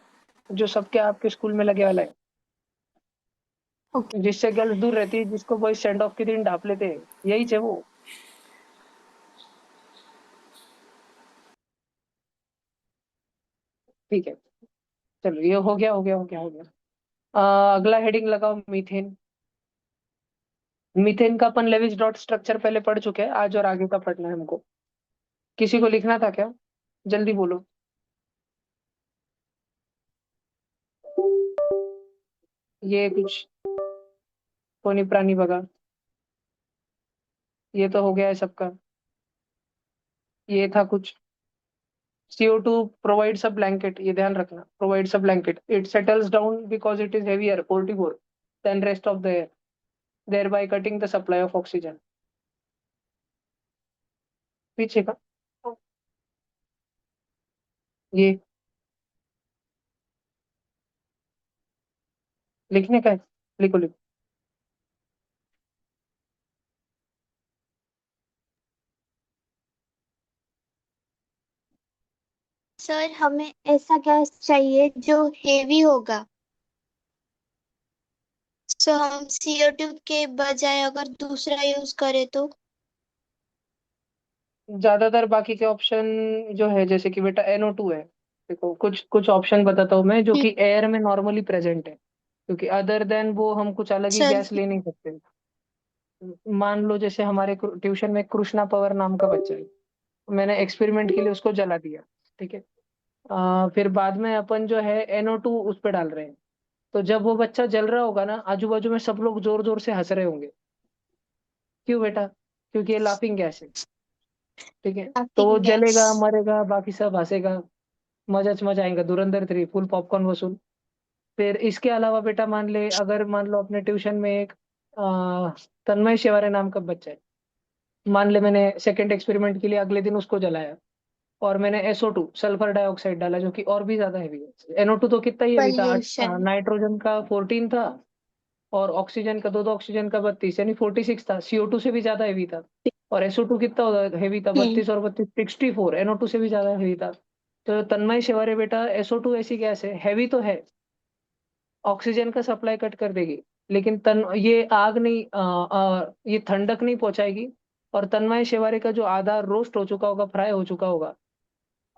जो सबके आपके स्कूल में लगे वाला है, ओके। जिससे गर्ल्स दूर रहती है, जिसको बॉयज सेंड ऑफ के दिन ढाप लेते हैं, यही चाहिए वो। ठीक है, चलो ये हो गया हो गया हो गया हो गया। अगला हेडिंग लगाओ, मीथेन। मीथेन का अपन लेविस डॉट स्ट्रक्चर पहले पढ़ चुके हैं, आज और आगे का पढ़ना है हमको। किसी को लिखना था क्या? जल्दी बोलो। ये कुछ कोनी प्राणी बगा, ये तो हो गया है सबका। ये था कुछ, CO2 provides a blanket, ये ध्यान रखना, provides a blanket, it settles down because it is heavier 44 than rest of the air, thereby cutting the supply of oxygen। पीछे का ये लिखने का है, लिखो लिखो। सर हमें ऐसा गैस चाहिए जो हेवी होगा, सो हम CO2 के बजाय अगर दूसरा यूज करें तो? ज्यादातर बाकी के ऑप्शन जो है, जैसे कि बेटा NO2 है, देखो कुछ कुछ ऑप्शन बताता हूँ मैं, जो हम्म, कि एयर में नॉर्मली प्रेजेंट है, क्योंकि अदर देन वो हम कुछ अलग ही सर गैस ले नहीं सकते। मान लो जैसे हमारे ट्यूशन में कृष्णा पवर नाम का बच्चा है, मैंने एक्सपेरिमेंट के लिए उसको जला दिया, ठीक है। फिर बाद में अपन जो है NO2 उस पे डाल रहे हैं, तो जब वो बच्चा जल रहा होगा ना, आजू बाजू में सब लोग जोर जोर से हंस रहे होंगे। क्यों बेटा? क्योंकि ये लाफिंग गैस है, ठीक है। तो वो लाफिंग गैस। जलेगा, मरेगा, बाकी सब हंसेगा, मजा आएगा, धुरंधर 3 फुल पॉपकॉर्न वसूल। फिर इसके अलावा बेटा, मान लो अपने ट्यूशन में एक तन्मय शिवारे नाम का बच्चा है, मान ले मैंने सेकंड एक्सपेरिमेंट के लिए अगले दिन उसको जलाया, और मैंने SO2 सल्फर डाइऑक्साइड डाला, जो कि और भी ज्यादा हैवी है। NO2 तो कितना ही हैवी था, पॉल्यूशन। नाइट्रोजन का 14 था, और ऑक्सीजन का, दो ऑक्सीजन का 32, यानी 46 था, CO2 से भी ज्यादा हैवी था। और SO2 कितना हैवी था? हम्म, 32 और 32 64, NO2 से भी ज्यादा हैवी था। तो तन्मय शिवारे बेटा, SO2 ऐसी गैस है, हैवी तो है, ऑक्सीजन का सप्लाई कट कर देगी, लेकिन तन ये आग नहीं, ये ठंडक नहीं पहुंचाएगी, और तन्मय शेवारे का जो आधा रोस्ट हो चुका होगा, फ्राई हो चुका होगा,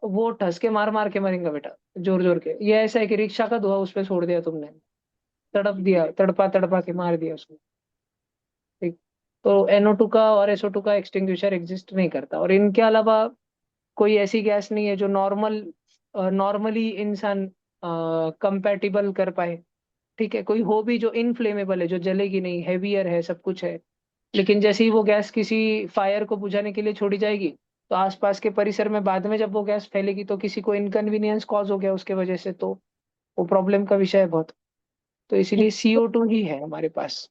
वो ठस के मार मार के मरेंगे बेटा, जोर जोर के। ये ऐसा है कि रिक्शा का धुआं उस पर छोड़ दिया तुमने, तड़प दिया, तड़पा तड़पा के मार दिया उसको। ठीक। तो NO2 का और SO2 का एक्सटिंग्विशर एग्जिस्ट नहीं करता, और इनके अलावा कोई ऐसी गैस नहीं है जो नॉर्मली इंसान कंपैटिबल कर पाए। ठीक है, कोई हो भी जो इनफ्लेमेबल है, जो जलेगी नहीं, हेवियर है, सब कुछ है, लेकिन जैसे ही वो गैस किसी फायर को बुझाने के लिए छोड़ी जाएगी, तो आसपास के परिसर में बाद में जब वो गैस फैलेगी तो किसी को इनकन्वीनियंस कॉज हो गया उसके वजह से, तो वो प्रॉब्लम का विषय है बहुत। तो इसीलिए CO2 ही है हमारे पास,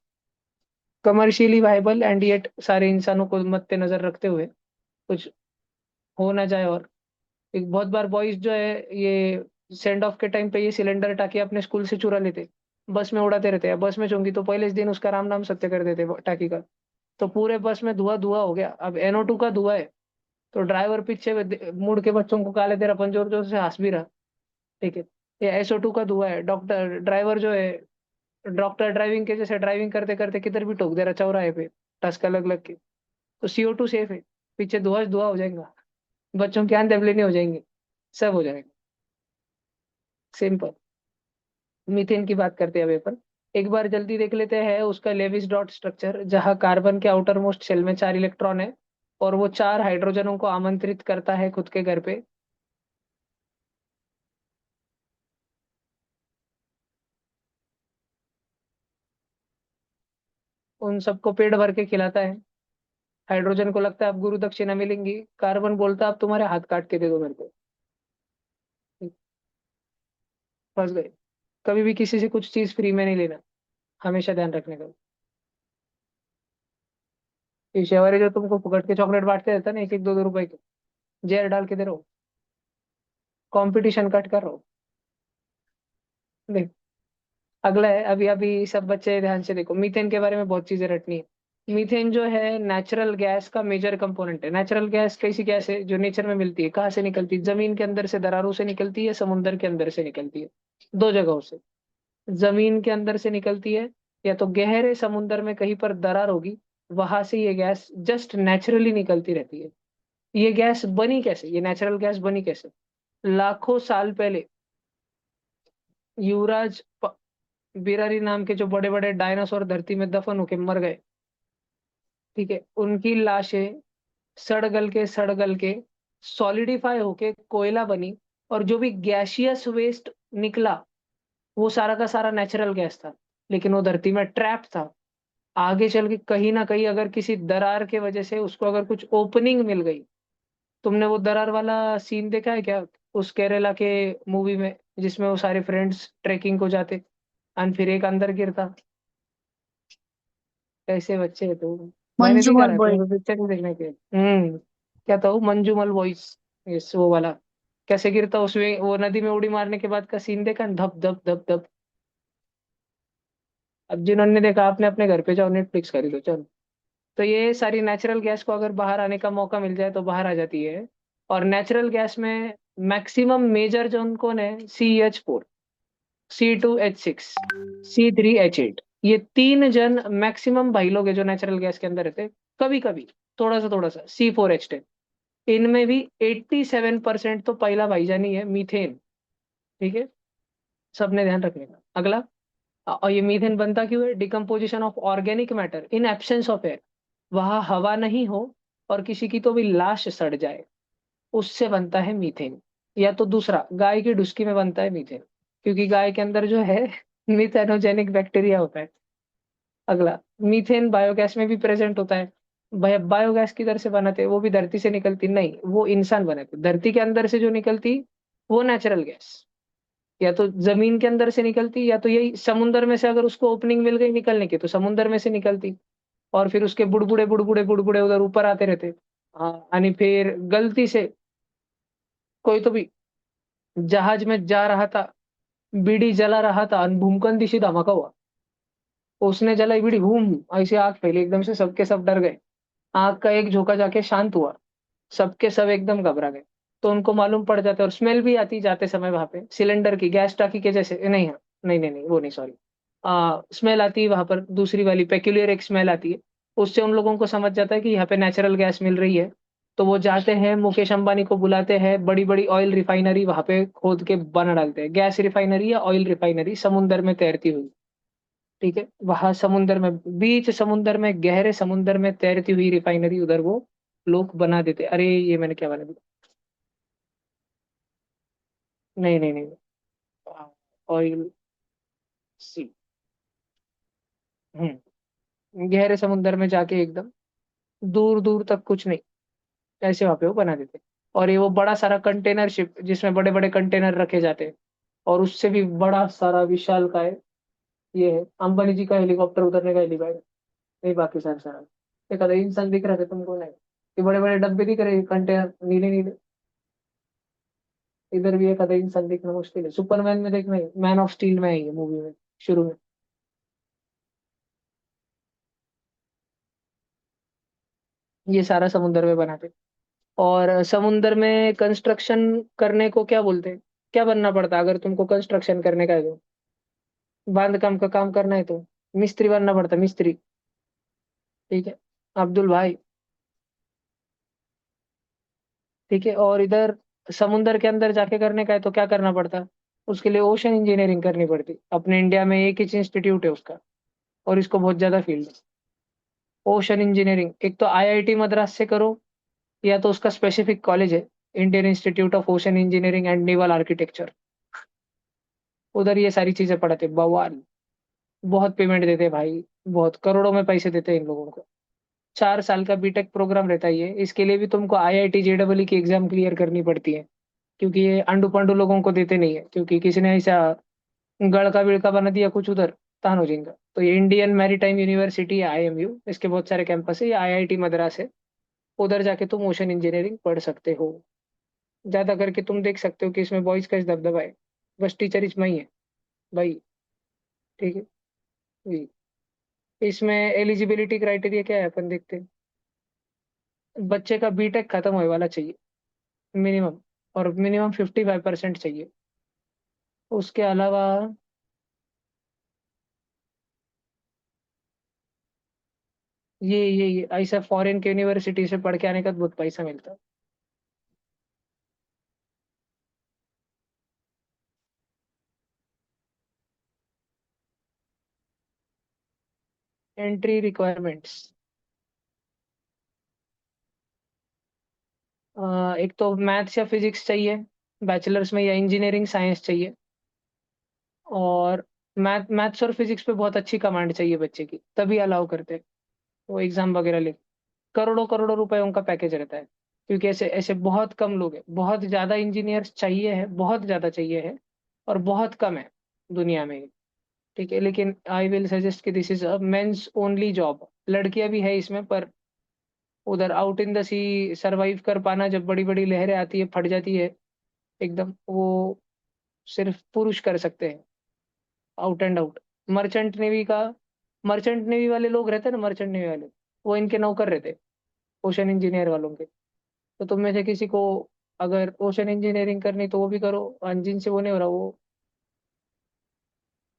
कमर्शियली वायबल, एंड येट सारे इंसानों को मद्देनजर रखते हुए कुछ हो ना जाए। और एक बहुत बार बॉयज जो है ये सेंड ऑफ के टाइम पे ये सिलेंडर टाकी अपने स्कूल से चुरा लेते, बस में उड़ाते रहते हैं। बस में चूंगी तो पहले इस दिन उसका राम नाम सत्य कर देते टाकी का, तो पूरे बस में धुआं धुआं हो गया। अब NO2 का धुआं है, तो ड्राइवर पीछे मुड़ के बच्चों को काले तेरा अपन जोर जोर से हंस भी रहा। ठीक है। ये SO2 का धुआं है, डॉक्टर ड्राइवर जो है, डॉक्टर ड्राइविंग के जैसे ड्राइविंग करते करते किधर भी ठोक दे रहा चौराहे पे, टस्क अलग लग के। तो CO2 सेफ है, पीछे धुआं धुआं हो जाएगा, बच्चों की आंखें दबले नहीं हो जाएंगे, सब हो जाएगा, सिंपल। मीथेन की बात करते हैं अब अपन एक बार जल्दी देख लेते हैं उसका लेविस डॉट स्ट्रक्चर, जहां कार्बन के आउटर मोस्ट शेल में 4 इलेक्ट्रॉन है, और वो 4 हाइड्रोजनों को आमंत्रित करता है खुद के घर पे। उन सबको पेट भर के खिलाता है। हाइड्रोजन को लगता है अब गुरु दक्षिणा मिलेंगी, कार्बन बोलता है अब तुम्हारे हाथ काट के दे दो मेरे को। फंस गए। कभी भी किसी से कुछ चीज फ्री में नहीं लेना, हमेशा ध्यान रखने का। ये शेवारी जो तुमको फुकट के चॉकलेट बांटते रहता है ना, 1-1 2-2 रुपए के, जहर डाल के दे रहो, कंपटीशन कट कर रहो। देख, अगला है, अभी अभी सब बच्चे ध्यान से देखो, मीथेन के बारे में बहुत चीजें रटनी है। मीथेन जो है नेचुरल गैस का मेजर कंपोनेंट है। नेचुरल गैस कैसी गैस है जो नेचर में मिलती है, कहाँ से निकलती है? जमीन के अंदर से दरारों से निकलती है, समुद्र के अंदर से निकलती है, दो जगहों से। जमीन के अंदर से निकलती है, या तो गहरे समुद्र में कहीं पर दरार होगी, वहां से ये गैस जस्ट नेचुरली निकलती रहती है। ये गैस बनी कैसे, ये नेचुरल गैस बनी कैसे? लाखों साल पहले युवराज बिरारी नाम के जो बड़े बड़े डायनासोर धरती में दफन होके मर गए, ठीक है, उनकी लाशें सड़ गल के सॉलिडिफाई होके कोयला बनी, और जो भी गैसियस वेस्ट निकला वो सारा का सारा नेचुरल गैस था, लेकिन वो धरती में ट्रैप था। आगे चल के कहीं ना कहीं अगर किसी दरार के वजह से उसको अगर कुछ ओपनिंग मिल गई, तुमने वो दरार वाला सीन देखा है क्या उस केरला के मूवी में, जिसमें वो सारे फ्रेंड्स ट्रेकिंग को जाते और फिर एक अंदर गिरता? कैसे बच्चे है तो, मैंने दिखा मंजूमल रहा है बॉय। तुमको पिक्चर में देखने के। क्या था वो, मंजूमल वॉइस, यस वो वाला। कैसे गिरता उसमें, वो नदी में उड़ी मारने के बाद का सीन देखा, धप धप धप धप। अब जिन्होंने देखा आपने अपने घर पे जाओ, नेटफ्लिक्स खरीदो चलो। तो ये सारी नेचुरल गैस को अगर बाहर आने का मौका मिल जाए तो बाहर आ जाती है। और नेचुरल गैस में मैक्सिमम मेजर जोन कौन है? CH4, C2H6, C3H8। ये 3 जन मैक्सिमम भाई लोग हैं जो नेचुरल गैस के अंदर रहते हैं। कभी कभी थोड़ा सा C4H10। इनमें भी 87% तो पहला भाईजान ही है, मीथेन। ठीक है, सबने ध्यान रखने का। अगला, और ये मीथेन बनता क्यों है? Decomposition of organic matter in absence of air. वहां हवा नहीं हो और किसी की तो भी लाश सड़ जाए, उससे बनता है मीथेन। या तो दूसरा, गाय की डुस्की में बनता है मीथेन, क्योंकि गाय के अंदर जो है मीथेनोजेनिक बैक्टीरिया होता है। अगला, मीथेन बायोगैस में भी प्रेजेंट होता है। बायोगैस किधर से बनाते हैं? वो भी धरती से निकलती नहीं, वो इंसान बनाते। धरती के अंदर से जो निकलती वो नेचुरल गैस, या तो जमीन के अंदर से निकलती, या तो यही समुंदर में से अगर उसको ओपनिंग मिल गई निकलने की तो समुंदर में से निकलती, और फिर उसके बुड़बुड़े बुड़बुड़े बुड़बुड़े उधर ऊपर आते रहते। हाँ, आणि फिर गलती से कोई तो भी जहाज में जा रहा था, बीड़ी जला रहा था आणि भूकंप दिशी धमाका हुआ, उसने जलाई बीड़ी, बूम, ऐसी आग फैली एकदम से, सबके सब डर गए। आग का एक झोंका जाके शांत हुआ, सबके सब एकदम घबरा गए। तो उनको मालूम पड़ जाता है, और स्मेल भी आती जाते समय वहां पे सिलेंडर की, गैस टाकी के जैसे नहीं है, नहीं नहीं नहीं वो नहीं, सॉरी, स्मेल आती है वहां पर, दूसरी वाली पेक्यूलियर एक स्मेल आती है। उससे उन लोगों को समझ जाता है कि यहाँ पे नेचुरल गैस मिल रही है, तो वो जाते हैं मुकेश अंबानी को बुलाते हैं, बड़ी बड़ी ऑयल रिफाइनरी वहां पे खोद के बना डालते हैं, गैस रिफाइनरी या ऑयल रिफाइनरी समुंदर में तैरती हुई। ठीक है, वहां समुंदर में, बीच समुंदर में, गहरे समुंदर में तैरती हुई रिफाइनरी उधर वो लोग बना देते। अरे ये मैंने क्या बना दिया, नहीं नहीं नहीं, ऑयल सी, गहरे समुंदर में जाके एकदम दूर दूर तक कुछ नहीं, ऐसे वहां पे वो बना देते। और ये वो बड़ा सारा कंटेनर शिप जिसमें बड़े बड़े कंटेनर रखे जाते हैं, और उससे भी बड़ा सारा विशाल का है, ये है अंबानी जी का हेलीकॉप्टर उतरने का हेलीपैड। नहीं बाकी सारे सारा एक आधा इंसान दिख रहा था तुमको? नहीं, ये बड़े बड़े डब्बे दिख रहे कंटेनर नीले नीले, इधर भी एक आधा इंसान दिखना मुश्किल है। सुपरमैन में देखना है, मैन ऑफ स्टील में है ये मूवी में, शुरू में। ये सारा समुंदर में बनाते। और समुंदर में कंस्ट्रक्शन करने को क्या बोलते हैं, क्या बनना पड़ता है अगर तुमको कंस्ट्रक्शन करने का है तो? बांध काम का काम करना है तो मिस्त्री बनना पड़ता है, मिस्त्री। ठीक है, अब्दुल भाई। ठीक है, और इधर समुंदर के अंदर जाके करने का है तो क्या करना पड़ता है? उसके लिए ओशन इंजीनियरिंग करनी पड़ती। अपने इंडिया में एक ही इंस्टीट्यूट है उसका, और इसको बहुत ज्यादा फील्ड है। ओशन इंजीनियरिंग एक तो आईआईटी मद्रास से करो, या तो उसका स्पेसिफिक कॉलेज है, Indian institute of ocean engineering and naval architecture, उधर ये सारी चीजें पढ़ाते। बवाल, बहुत पेमेंट देते भाई, बहुत करोड़ों में पैसे देते हैं इन लोगों को। 4 साल का बीटेक प्रोग्राम रहता है ये, इसके लिए भी तुमको आईआईटी जेडबल की एग्जाम क्लियर करनी पड़ती है, क्योंकि ये अंडू पंडू लोगों को देते नहीं है, क्योंकि किसी ने ऐसा गड़का बिड़का बना दिया कुछ उधर, तान हो जाएगा। तो ये इंडियन मैरीटाइम यूनिवर्सिटी है, आईएमयू, इसके बहुत सारे कैंपस है, ये आईआईटी मद्रास है, उधर जाके तुम ओशन इंजीनियरिंग पढ़ सकते हो। ज्यादा करके तुम देख सकते हो कि इसमें बॉयज का इस दबदबा है, बस टीचर इसमें ही है भाई। ठीक है जी। इसमें एलिजिबिलिटी क्राइटेरिया क्या है अपन देखते हैं। बच्चे का बीटेक खत्म होने वाला चाहिए मिनिमम, और मिनिमम 55% चाहिए। उसके अलावा ये ऐसा फॉरेन के यूनिवर्सिटी से पढ़ के आने का बहुत पैसा मिलता है। एंट्री रिक्वायरमेंट्स, एक तो मैथ्स या फिजिक्स चाहिए बैचलर्स में, या इंजीनियरिंग साइंस चाहिए। और मैथ्स और फिजिक्स पे बहुत अच्छी कमांड चाहिए बच्चे की, तभी अलाउ करते हैं वो एग्जाम वगैरह ले। करोड़ों करोड़ों रुपए उनका पैकेज रहता है, क्योंकि ऐसे ऐसे बहुत कम लोग हैं, बहुत ज्यादा इंजीनियर्स चाहिए है, बहुत ज्यादा चाहिए है, और बहुत कम है दुनिया में। ठीक है, लेकिन आई विल सजेस्ट कि this is a men's only job. लड़कियां भी है इसमें, पर उधर out in the sea survive कर पाना, जब बड़ी बड़ी लहरें आती है फट जाती है एकदम, वो सिर्फ पुरुष कर सकते हैं, out and out. Merchant navy का, मर्चेंट नेवी वाले लोग रहते हैं ना, मर्चेंट नेवी वाले, वो इनके नौकर रहते, ओशन इंजीनियर वालों के। तो तुम में से किसी को अगर ओशन इंजीनियरिंग करनी तो वो भी करो, जिनसे वो नहीं हो रहा वो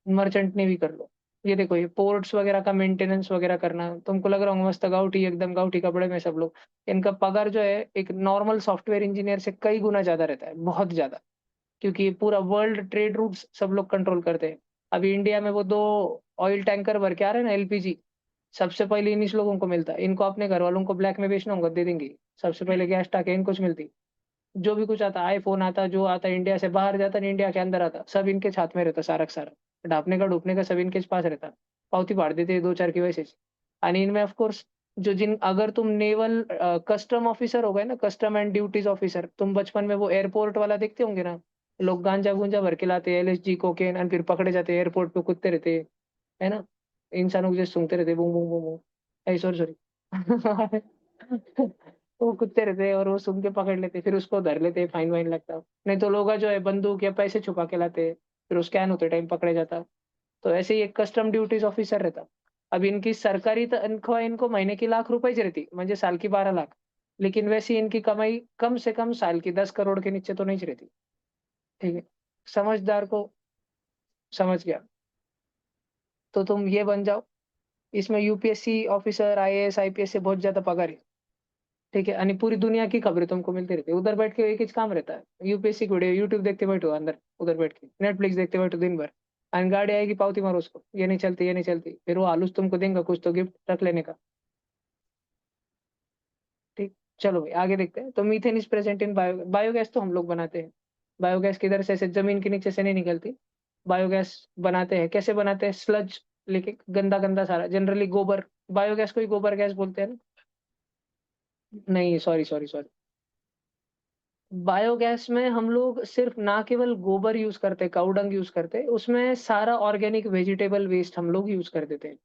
मर्चेंट नेवी कर लो। ये देखो, ये पोर्ट्स वगैरह का मेंटेनेंस वगैरह करना, तुमको लग रहा होगा मस्त गाउटी, एकदम गाउटी कपड़े में सब लोग, इनका पगार जो है एक नॉर्मल सॉफ्टवेयर इंजीनियर से कई गुना ज्यादा रहता है, बहुत ज्यादा। क्योंकि पूरा वर्ल्ड ट्रेड रूट्स सब लोग कंट्रोल करते हैं। अभी इंडिया में वो 2 ऑयल टैंकर भर के आ रहे हैं ना, एलपीजी, सबसे पहले इन लोगों को मिलता है। इनको अपने घर वालों को ब्लैक में बेचना होगा, दे देंगे, सबसे पहले गैस टाके इनको मिलती। जो भी कुछ आता, आईफोन आता, जो आता इंडिया से बाहर जाता नहीं इंडिया के अंदर आता, सब इनके हाथ में रहता, सारा का सारा ढापने का डूबने का सब इनके पास रहता। पावती फाड़ देते 2-4 की वजह से। आणि इनमें ऑफ कोर्स जो जिन, अगर तुम नेवल कस्टम ऑफिसर हो गए ना, कस्टम एंड ड्यूटीज ऑफिसर, तुम बचपन में वो एयरपोर्ट वाला देखते होंगे ना, लोग गांजा गुंजा भर के लाते हैं, एलएसजी कोकेन, और फिर पकड़े जाते हैं एयरपोर्ट पे, कुत्ते रहते हैं, है ना, इंसानों को जैसे सूंघते रहते, boom boom boom boom. Sorry sorry. वो कुत्ते रहते हैं, और वो सूंघ के पकड़ लेते, फिर उसको धर लेते, फाइन वाइन लगता। नहीं तो लोग जो है बंदूक या पैसे छुपा के लाते, फिर वो स्कैन होते टाइम पकड़े जाता। तो ऐसे ही एक कस्टम ड्यूटीज ऑफिसर रहता। अब इनकी सरकारी तनख्वाह इनको महीने की ₹1,00,000 रहती, म्हणजे साल की 12 लाख। लेकिन वैसे इनकी कमाई कम से कम साल की 10 करोड़ के नीचे तो नहीं रहती। ठीक है, समझदार को समझ गया। तो तुम ये बन जाओ, इसमें यूपीएससी ऑफिसर, आईएएस, आईपीएस से बहुत ज्यादा पगार है, ठीक है। आणि पूरी दुनिया की खबरें तुमको मिलती रहती है, उधर बैठ के एक ही काम रहता है, यूपीएससी की वीडियो यूट्यूब देखते बैठो अंदर, उधर बैठ के नेटफ्लिक्स देखते बैठो दिन भर, और गाड़ी आएगी पावती मारो उसको, ये नहीं चलती, ये नहीं चलती, फिर वो आलूस तुमको देंगे कुछ तो गिफ्ट रख लेने का। ठीक, चलो भाई आगे देखते हैं। तो methane is present in biogas तो हम लोग बनाते हैं। बायोगैस किधर से, ऐसे जमीन के नीचे से नहीं निकलती। बायोगैस बनाते हैं, कैसे बनाते हैं, स्लज लेके, गंदा गंदा सारा, जनरली गोबर, बायोगैस को ही गोबर गैस बोलते हैं ना। नहीं, सॉरी सॉरी सॉरी, बायोगैस में हम लोग सिर्फ ना केवल गोबर यूज करते, काऊ डंग यूज करते, उसमें सारा ऑर्गेनिक वेजिटेबल वेस्ट हम लोग यूज कर देते हैं।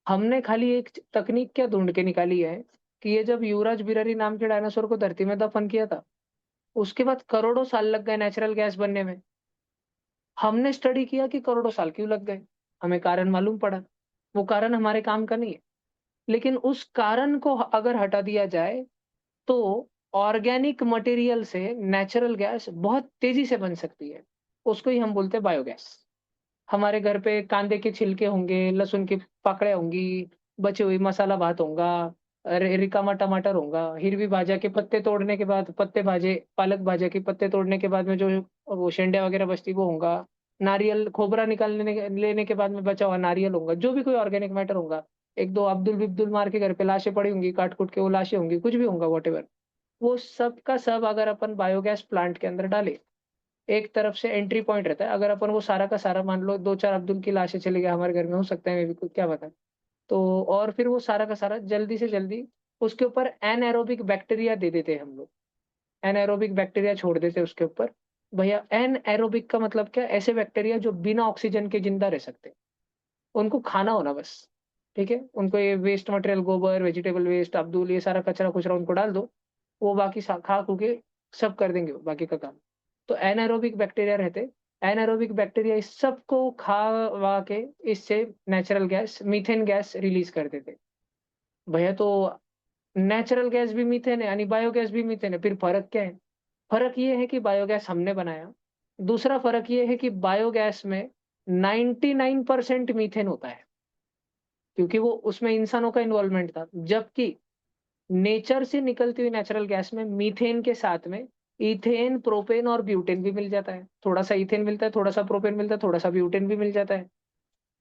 हमने खाली एक तकनीक क्या ढूंढ के निकाली है कि ये जब युवराज बिरारी नाम के डायनासोर को धरती में दफन किया था, उसके बाद करोड़ों साल लग गए नेचुरल गैस बनने में। हमने स्टडी किया कि करोड़ों साल क्यों लग गए, हमें कारण मालूम पड़ा। वो कारण हमारे काम का नहीं है, लेकिन उस कारण को अगर हटा दिया जाए तो ऑर्गेनिक मटेरियल से नेचुरल गैस बहुत तेजी से बन सकती है। उसको ही हम बोलते हैं बायोगैस। हमारे घर पे कांदे के छिलके होंगे, लहसुन की पाकड़े होंगी, बची हुई मसाला भात होगा, रिकामा टमाटर होगा, हिरवी भाजा के पत्ते तोड़ने के बाद, पत्ते भाजे, पालक भाजा के पत्ते तोड़ने के बाद में जो वो शेंडे वगैरह बचती वो होगा, नारियल खोबरा निकालने लेने के बाद में बचा हुआ नारियल होगा, जो भी कोई ऑर्गेनिक मैटर होगा। एक दो अब्दुल बिब्दुल मार के घर पे लाशें पड़ी होंगी, काट कुट के वो लाशें होंगी, कुछ भी होगा वॉट, वो सब का सब अगर अपन बायोगैस प्लांट के अंदर डाले, एक तरफ से एंट्री पॉइंट रहता है। अगर अपन वो सारा का सारा, मान लो दो चार अब्दुल की लाशें चली गई हमारे घर में, हो सकता है, मे भी क्या पता, तो और फिर वो सारा का सारा जल्दी से जल्दी उसके ऊपर एनएरोबिक बैक्टीरिया दे देते हैं हम लोग, एनएरोबिक बैक्टीरिया छोड़ देते हैं उसके ऊपर। भैया एनएरोबिक का मतलब क्या, ऐसे बैक्टीरिया जो बिना ऑक्सीजन के जिंदा रह सकते हैं, उनको खाना होना बस, ठीक है। उनको ये वेस्ट मटेरियल, गोबर, वेजिटेबल वेस्ट, अब्दुल, ये सारा कचरा कुचरा उनको डाल दो, वो बाकी खा खू के सब कर देंगे वो बाकी का काम। तो एनाएरोबिक बैक्टीरिया रहते, एनाएरोबिक बैक्टीरिया इस सबको खा वा के इससे natural gas, methane gas release कर देते। भैया तो नेचुरल गैस भी मीथेन है, यानी बायोगैस भी मीथेन है, फिर फर्क क्या है? फर्क ये है कि बायोगैस हमने बनाया, दूसरा फर्क ये है कि बायोगैस में 99% मीथेन होता है, क्योंकि वो उसमें इंसानों का इन्वॉल्वमेंट था। जबकि नेचर से निकलती हुई नेचुरल गैस में मीथेन के साथ में इथेन, प्रोपेन और ब्यूटेन भी मिल जाता है, थोड़ा सा इथेन मिलता है, थोड़ा सा प्रोपेन मिलता है, थोड़ा सा ब्यूटेन भी मिल जाता है,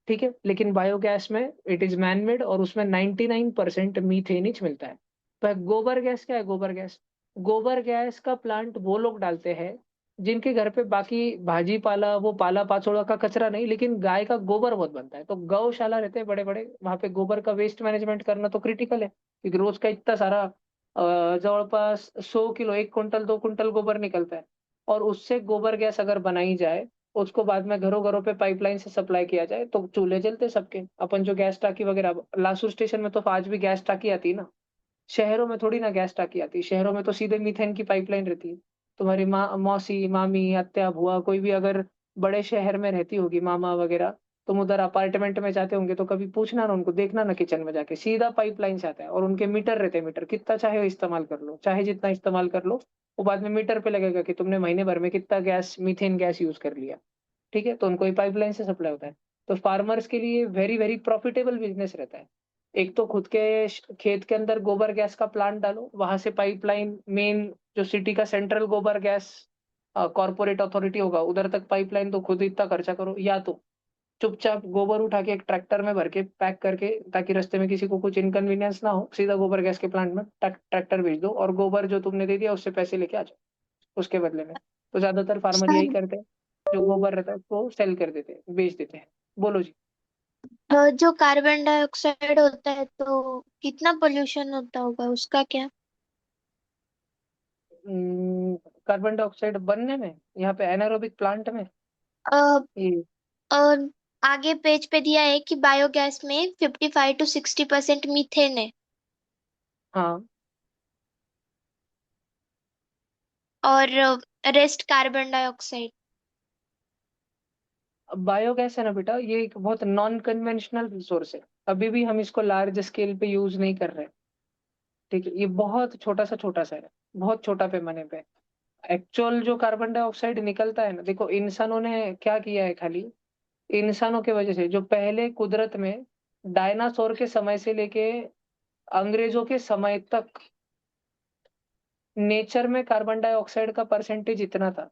ठीक है। लेकिन बायोगैस में इट इज मैन मेड और उसमें 99% मीथेन ही मिलता है। तो गोबर गैस क्या है? गोबर गैस, गोबर गैस का प्लांट वो लोग डालते हैं जिनके घर पे बाकी भाजी पाला, वो पाला पाचोड़ा का कचरा नहीं, लेकिन गाय का गोबर बहुत बनता है। तो गौशाला रहते हैं बड़े बड़े, वहां पे गोबर का वेस्ट मैनेजमेंट करना तो क्रिटिकल है, क्योंकि रोज का इतना सारा जवळपास 100 किलो, 1 क्विंटल 2 क्विंटल गोबर निकलता है। और उससे गोबर गैस अगर बनाई जाए, उसको बाद में घरों घरों पे पाइपलाइन से सप्लाई किया जाए, तो चूल्हे जलते सबके। अपन जो गैस टाकी वगैरह, लासू स्टेशन में तो आज भी गैस टाकी आती है ना, शहरों में थोड़ी ना गैस टाकी आती, शहरों में तो सीधे मीथेन की पाइपलाइन रहती है। तुम्हारी माँ, मौसी, मामी, अत्या, बुआ, कोई भी अगर बड़े शहर में रहती होगी, मामा वगैरह, तुम उधर अपार्टमेंट में जाते होंगे तो कभी पूछना ना उनको, देखना ना किचन में जाके, सीधा पाइपलाइन से आता है। और उनके मीटर रहते हैं, मीटर कितना चाहे इस्तेमाल कर लो, चाहे जितना इस्तेमाल कर लो, वो बाद में मीटर पे लगेगा कि तुमने महीने भर में कितना गैस, मीथेन गैस यूज कर लिया, ठीक है। तो उनको ये पाइपलाइन से सप्लाई होता है। तो फार्मर्स के लिए वेरी वेरी प्रॉफिटेबल बिजनेस रहता है। एक तो खुद के खेत के अंदर गोबर गैस का प्लांट डालो, वहां से पाइपलाइन, मेन जो सिटी का सेंट्रल गोबर गैस कॉर्पोरेट अथॉरिटी होगा, उधर तक पाइपलाइन तो खुद इतना खर्चा करो, या तो चुपचाप गोबर उठा के एक ट्रैक्टर में भर के पैक करके, ताकि रास्ते में किसी को कुछ इनकन्वीनियंस ना हो, सीधा गोबर गैस के प्लांट में ट्रैक्टर भेज दो, और गोबर जो तुमने दे दिया उससे पैसे लेके आ जाओ उसके बदले में। तो ज्यादातर फार्मर यही सर, करते हैं, जो गोबर रहता है उसको सेल कर देते हैं, बेच देते हैं। बोलो जी। जो कार्बन डाइऑक्साइड होता है तो कितना पोल्यूशन होता होगा, उसका क्या? कार्बन डाइऑक्साइड बनने में, यहाँ पे एनारोबिक प्लांट में, अ, ये, अ, आगे पेज पे दिया है कि बायोगैस में 55 to 60% मीथेन है हाँ, और रेस्ट कार्बन डाइऑक्साइड। बायोगैस है ना बेटा, ये एक बहुत नॉन कन्वेंशनल रिसोर्स है। अभी भी हम इसको लार्ज स्केल पे यूज नहीं कर रहे, ठीक है। ये बहुत छोटा सा है, बहुत छोटा पैमाने पे। एक्चुअल जो कार्बन डाइऑक्साइड निकलता है ना, देखो इंसानों ने क्या किया है, खाली इंसानों की वजह से जो पहले कुदरत में डायनासोर के समय से लेके अंग्रेजों के समय तक नेचर में कार्बन डाइऑक्साइड का परसेंटेज इतना था,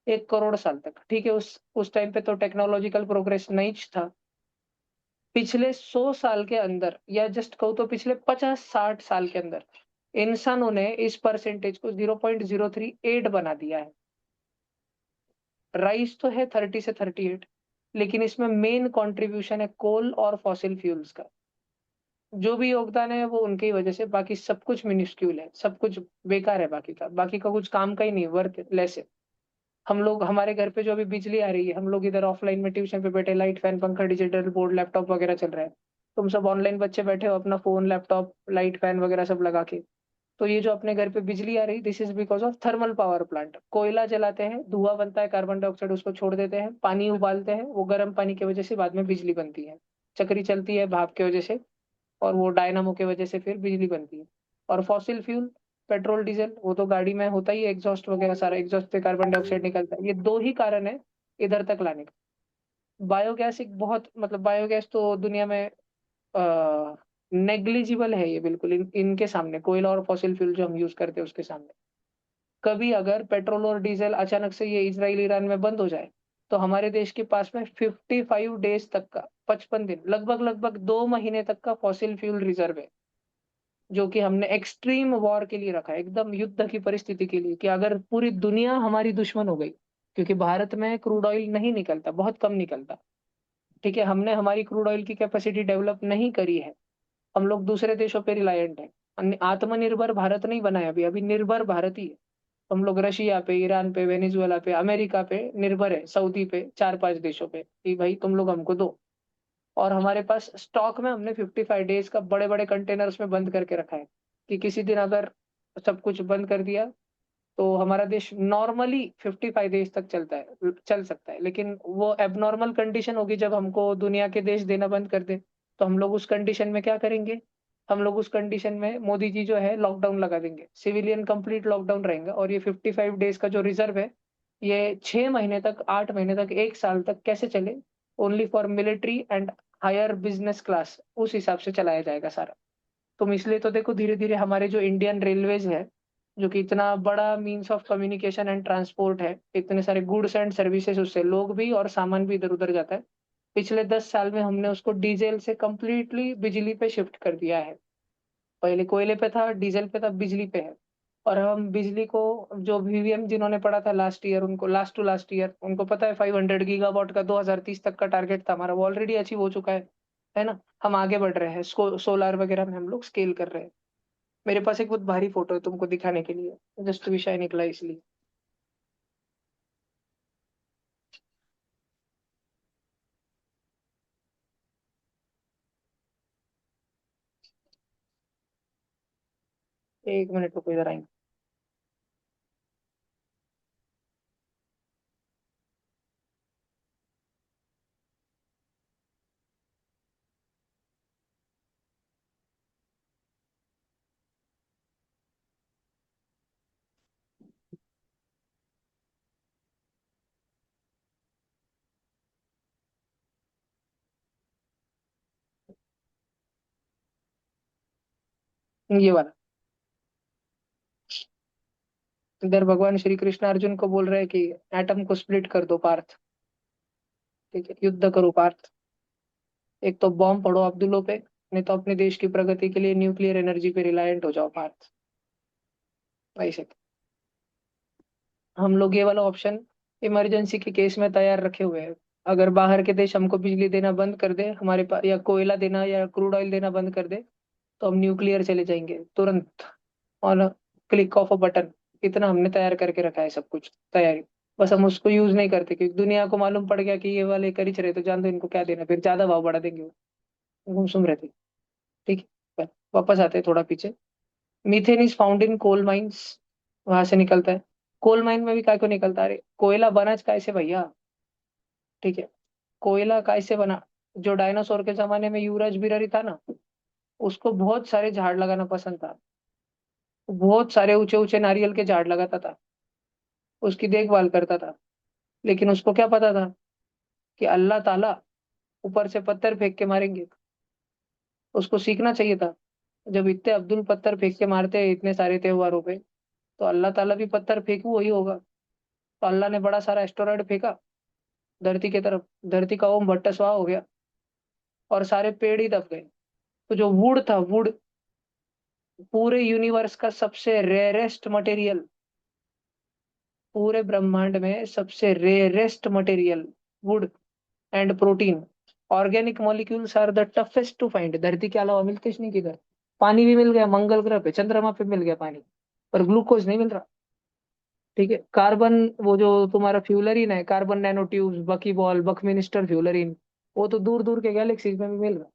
1 करोड़ साल तक। ठीक है, उस टाइम पे तो टेक्नोलॉजिकल प्रोग्रेस नहीं था। पिछले 100 साल के अंदर, या जस्ट कहूँ तो पिछले 50-60 साल के अंदर, इंसानों ने इस परसेंटेज को 0.038 बना दिया है। राइस तो है 30 से 38, लेकिन इसमें मेन कंट्रीब्यूशन है कोल और फॉसिल फ्यूल्स का। जो भी योगदान है वो उनकी वजह से, बाकी सब कुछ मिनिस्क्यूल है, सब कुछ बेकार है, बाकी का कुछ काम का ही नहीं, वर्थ लेस है। हम लोग, हमारे घर पे जो अभी बिजली आ रही है, हम लोग इधर ऑफलाइन में ट्यूशन पे बैठे, लाइट फैन पंखा डिजिटल बोर्ड लैपटॉप वगैरह चल रहा है। तुम सब ऑनलाइन बच्चे बैठे हो अपना फोन लैपटॉप लाइट फैन वगैरह सब लगा के। तो ये जो अपने घर पे बिजली आ रही, this is because of thermal power plant. कोयला जलाते हैं, धुआं बनता है, कार्बन डाइऑक्साइड उसको छोड़ देते हैं, पानी उबालते हैं, वो गर्म पानी की वजह से बाद में बिजली बनती है। चक्री चलती है भाप की वजह से, और वो डायनामो की वजह से फिर बिजली बनती है। और फॉसिल फ्यूल, पेट्रोल डीजल, वो तो गाड़ी में होता ही है, एग्जॉस्ट वगैरह सारा, एग्जॉस्ट से कार्बन डाइऑक्साइड निकलता है। ये दो ही कारण है इधर तक लाने का। बायोगैस एक बहुत, मतलब बायोगैस तो दुनिया में नेग्लिजिबल है ये, बिल्कुल इनके सामने, कोयला और फॉसिल फ्यूल जो हम यूज करते हैं उसके सामने। कभी अगर पेट्रोल और डीजल अचानक से ये इजराइल ईरान में बंद हो जाए, तो हमारे देश के पास में 55 डेज तक का, 55 दिन, लगभग लगभग 2 महीने तक का फॉसिल फ्यूल रिजर्व है, जो कि हमने एक्सट्रीम वॉर के लिए रखा है, एकदम युद्ध की परिस्थिति के लिए, कि अगर पूरी दुनिया हमारी दुश्मन हो गई, क्योंकि भारत में क्रूड ऑयल नहीं निकलता, बहुत कम निकलता। ठीक है, हमने हमारी क्रूड ऑयल की कैपेसिटी डेवलप नहीं करी है, हम लोग दूसरे देशों पे रिलायंट है। आत्मनिर्भर भारत नहीं बनाया अभी, अभी निर्भर भारत ही है। हम लोग रशिया पे, ईरान पे, वेनेजुएला पे, अमेरिका पे निर्भर है, सऊदी पे, 4-5 देशों पे, कि भाई तुम लोग हमको दो। और हमारे पास स्टॉक में हमने 55 डेज का बड़े बड़े कंटेनर्स में बंद करके रखा है, कि किसी दिन अगर सब कुछ बंद कर दिया, तो हमारा देश नॉर्मली 55 डेज तक चल सकता है। लेकिन वो एबनॉर्मल कंडीशन होगी जब हमको दुनिया के देश देना बंद कर दे। तो हम लोग उस कंडीशन में क्या करेंगे? हम लोग उस कंडीशन में मोदी जी जो है लॉकडाउन लगा देंगे, सिविलियन कंप्लीट लॉकडाउन रहेंगे, और ये 55 डेज का जो रिजर्व है, ये 6 महीने तक, 8 महीने तक, 1 साल तक कैसे चले? Only for military and higher business class, उस हिसाब से चलाया जाएगा सारा। तुम इसलिए तो देखो, धीरे धीरे हमारे जो इंडियन रेलवेज है, जो कि इतना बड़ा means of communication and transport है, इतने सारे गुड्स एंड सर्विसेज, उससे लोग भी और सामान भी इधर उधर जाता है। पिछले 10 साल में हमने उसको डीजल से कंप्लीटली बिजली पे शिफ्ट कर दिया है। पहले कोयले पे था, डीजल पे था, बिजली पे है। और हम बिजली को, जो वीवीएम जिन्होंने पढ़ा था लास्ट ईयर, उनको लास्ट टू लास्ट ईयर उनको पता है 500 गीगावाट का 2030 तक का टारगेट था हमारा, वो ऑलरेडी अचीव हो चुका है ना। हम आगे बढ़ रहे हैं, सोलार वगैरह में हम लोग स्केल कर रहे हैं। मेरे पास एक बहुत भारी फोटो है तुमको दिखाने के लिए, जस्ट विषय निकला इसलिए। एक मिनट रुको, इधर आएंगे। ये वाला, इधर भगवान श्री कृष्ण अर्जुन को बोल रहे हैं कि एटम को स्प्लिट कर दो पार्थ। ठीक है, युद्ध करो पार्थ। एक तो बॉम्ब पड़ो अब्दुल्लो पे, नहीं तो अपने देश की प्रगति के लिए न्यूक्लियर एनर्जी पे रिलायंट हो जाओ पार्थ। ऐसे हम लोग ये वाला ऑप्शन इमरजेंसी के केस में तैयार रखे हुए हैं। अगर बाहर के देश हमको बिजली देना बंद कर दे हमारे पास, या कोयला देना या क्रूड ऑयल देना बंद कर दे, तो हम न्यूक्लियर चले जाएंगे तुरंत, on click of a button. इतना हमने तैयार करके रखा है, सब कुछ तैयारी। बस हम उसको यूज नहीं करते, क्योंकि दुनिया को मालूम पड़ गया कि ये वाले कर ही रहे, तो जान दो इनको क्या देना, फिर ज्यादा भाव बढ़ा देंगे वो, गुमसुम रहते। ठीक है, वापस आते हैं थोड़ा पीछे। Methane is found in coal mines, वहां से निकलता है। कोल माइन में भी काय को निकलता है? अरे कोयला बना काय से भैया? ठीक है, कोयला काय से बना? जो डायनासोर के जमाने में यूराज बिरारी था ना, उसको बहुत सारे झाड़ लगाना पसंद था। बहुत सारे ऊंचे ऊंचे नारियल के झाड़ लगाता था, उसकी देखभाल करता था। लेकिन उसको क्या पता था कि अल्लाह ताला ऊपर से पत्थर फेंक के मारेंगे। उसको सीखना चाहिए था। जब इतने अब्दुल पत्थर फेंक के मारते हैं इतने सारे त्योहारों पे, तो अल्लाह ताला भी पत्थर फेंकू वही होगा। तो अल्लाह ने बड़ा सारा एस्टेरॉयड फेंका धरती की तरफ, धरती का ओम भट्ट स्वाहा हो गया और सारे पेड़ ही दब गए। तो जो वुड था, वुड पूरे यूनिवर्स का सबसे रेयरेस्ट मटेरियल, पूरे ब्रह्मांड में सबसे rarest material, wood and protein, organic molecules are the toughest to find. धरती के अलावा मिलते ही नहीं किधर। पानी भी मिल गया मंगल ग्रह पे, चंद्रमा पे मिल गया पानी, पर ग्लूकोज नहीं मिल रहा। ठीक है, कार्बन, वो जो तुम्हारा फ्यूलरिन है, कार्बन नैनो ट्यूब्स, बकी बॉल, बकमिनिस्टर फ्यूलरिन, वो तो दूर दूर के गैलेक्सीज में भी मिल रहा,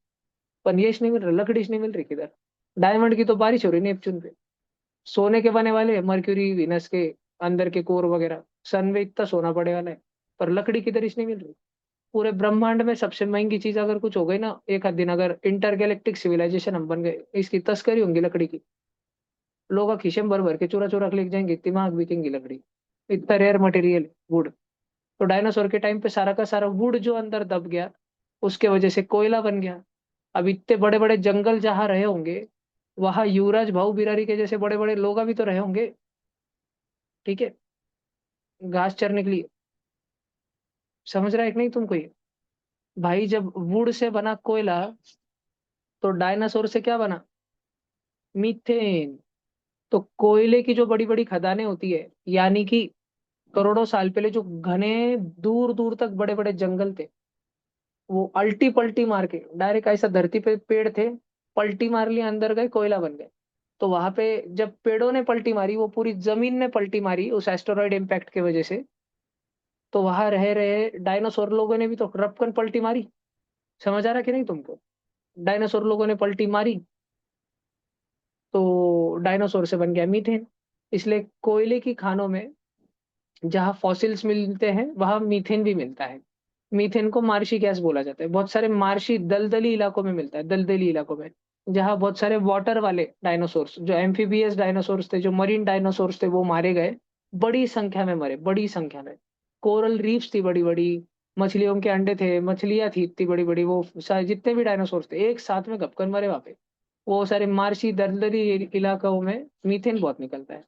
पर ये नहीं मिल रहा, लकड़ी नहीं मिल रही किधर। डायमंड की तो बारिश हो रही नेपच्यून पे। सोने के बने वाले मर्क्यूरी वीनस के अंदर के कोर वगैरह, सन में इतना सोना पड़े वाला है, पर लकड़ी किधर नहीं मिल रही। पूरे ब्रह्मांड में सबसे महंगी चीज अगर कुछ हो गई ना एक आध दिन, अगर इंटरगैलेक्टिक सिविलाइजेशन हम बन गए, इसकी तस्करी होंगी लकड़ी की। लोग खीसे में भर भर के चुरा चुरा के लेके जाएंगे, दिमाग बिकेंगी लकड़ी। इतना रेयर मटेरियल वुड। तो डायनासोर के टाइम पे सारा का सारा वुड जो अंदर दब गया, उसके वजह से कोयला बन गया। अब इतने बड़े बड़े जंगल जहां रहे होंगे, वहां युवराज भाऊ बिरारी के जैसे बड़े बड़े लोग भी तो रहे होंगे। ठीक है, घास चरने के लिए। समझ रहा है कि नहीं तुमको ये? भाई जब वुड से बना कोयला, तो डायनासोर से क्या बना? मीथेन। तो कोयले की जो बड़ी बड़ी खदानें होती है, यानी कि करोड़ों साल पहले जो घने दूर दूर तक बड़े बड़े जंगल थे, वो अल्टी पल्टी मार के डायरेक्ट ऐसा धरती पे पेड़ थे, पलटी मार लिया, अंदर गए, कोयला बन गए। तो वहां पे जब पेड़ों ने पलटी मारी, वो पूरी जमीन ने पलटी मारी उस एस्टेरॉयड इम्पैक्ट की वजह से, तो वहां रह रहे डायनासोर लोगों ने भी तो रपकन पलटी मारी। समझ आ रहा कि नहीं तुमको? डायनासोर लोगों ने पलटी मारी, तो डायनासोर से बन गया मीथेन। इसलिए कोयले की खानों में जहाँ फॉसिल्स मिलते हैं वहां मीथेन भी मिलता है। मीथेन को मार्शी गैस बोला जाता है। बहुत सारे मार्शी दलदली इलाकों में मिलता है, दलदली इलाकों में, जहाँ बहुत सारे वाटर वाले डायनासोर्स, जो एम्फीबियस डायनासोर्स थे, जो मरीन डायनासोर्स थे, वो मारे गए। बड़ी संख्या में मरे, बड़ी संख्या में। कोरल रीफ्स थी बड़ी बड़ी, मछलियों के अंडे थे, मछलियां थी इतनी बड़ी बड़ी, वो सारे जितने भी डायनासोर्स थे एक साथ में गपकन मरे वहां पे। वो सारे मार्शी दलदली इलाकों में मीथेन बहुत निकलता है।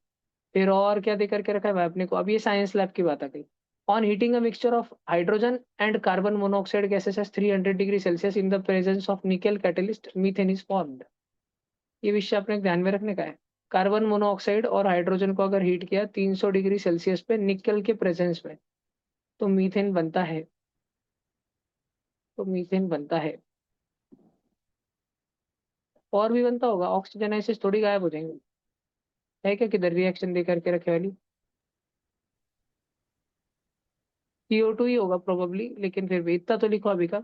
फिर और क्या दे करके रखा है भाई अपने को? अब ये साइंस लैब की बात आ गई। On heating a mixture of hydrogen and carbon monoxide gases at 300 degree Celsius in the presence of nickel catalyst, methane is formed. ये विषय अपने ध्यान में रखने का है। कार्बन मोनोऑक्साइड और हाइड्रोजन को अगर हीट किया 300 डिग्री सेल्सियस पे निकेल के प्रेजेंस में, तो मीथेन बनता है। तो मीथेन बनता है। और भी बनता होगा, ऑक्सीजन ऐसे थोड़ी गायब हो जाएंगे। है क्या किधर रिएक्शन दे करके रखे वाली? CO2 ही होगा प्रोबेबली, लेकिन फिर भी इतना तो लिखो अभी का।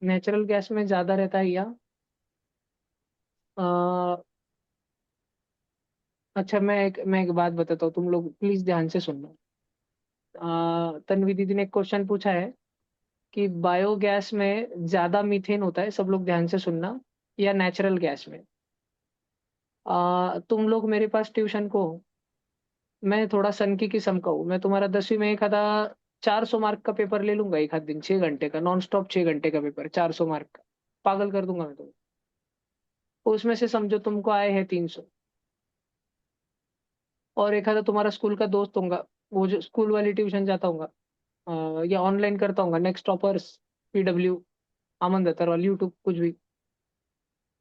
नेचुरल गैस में ज्यादा रहता है या अ, अच्छा, मैं एक बात बताता हूँ, तुम लोग प्लीज ध्यान से सुनना। तन्वी दीदी ने एक क्वेश्चन पूछा है कि बायोगैस में ज्यादा मीथेन होता है, सब लोग ध्यान से सुनना, या नेचुरल गैस में। तुम लोग मेरे पास ट्यूशन को हो, मैं थोड़ा सन की किस्म का हूँ, मैं तुम्हारा 10वीं में एक आधा 400 मार्क का पेपर ले लूंगा एक आध दिन, 6 घंटे का नॉन स्टॉप, 6 घंटे का पेपर 400 मार्क का, पागल कर दूंगा मैं तुम्हें। उसमें से समझो तुमको आए हैं 300, और एक आधा तुम्हारा स्कूल का दोस्त होगा, वो जो स्कूल वाली ट्यूशन जाता होगा, या ऑनलाइन करता होगा, नेक्स्ट टॉपर्स, PW, अमन दत्तर वाली, यूट्यूब, कुछ भी।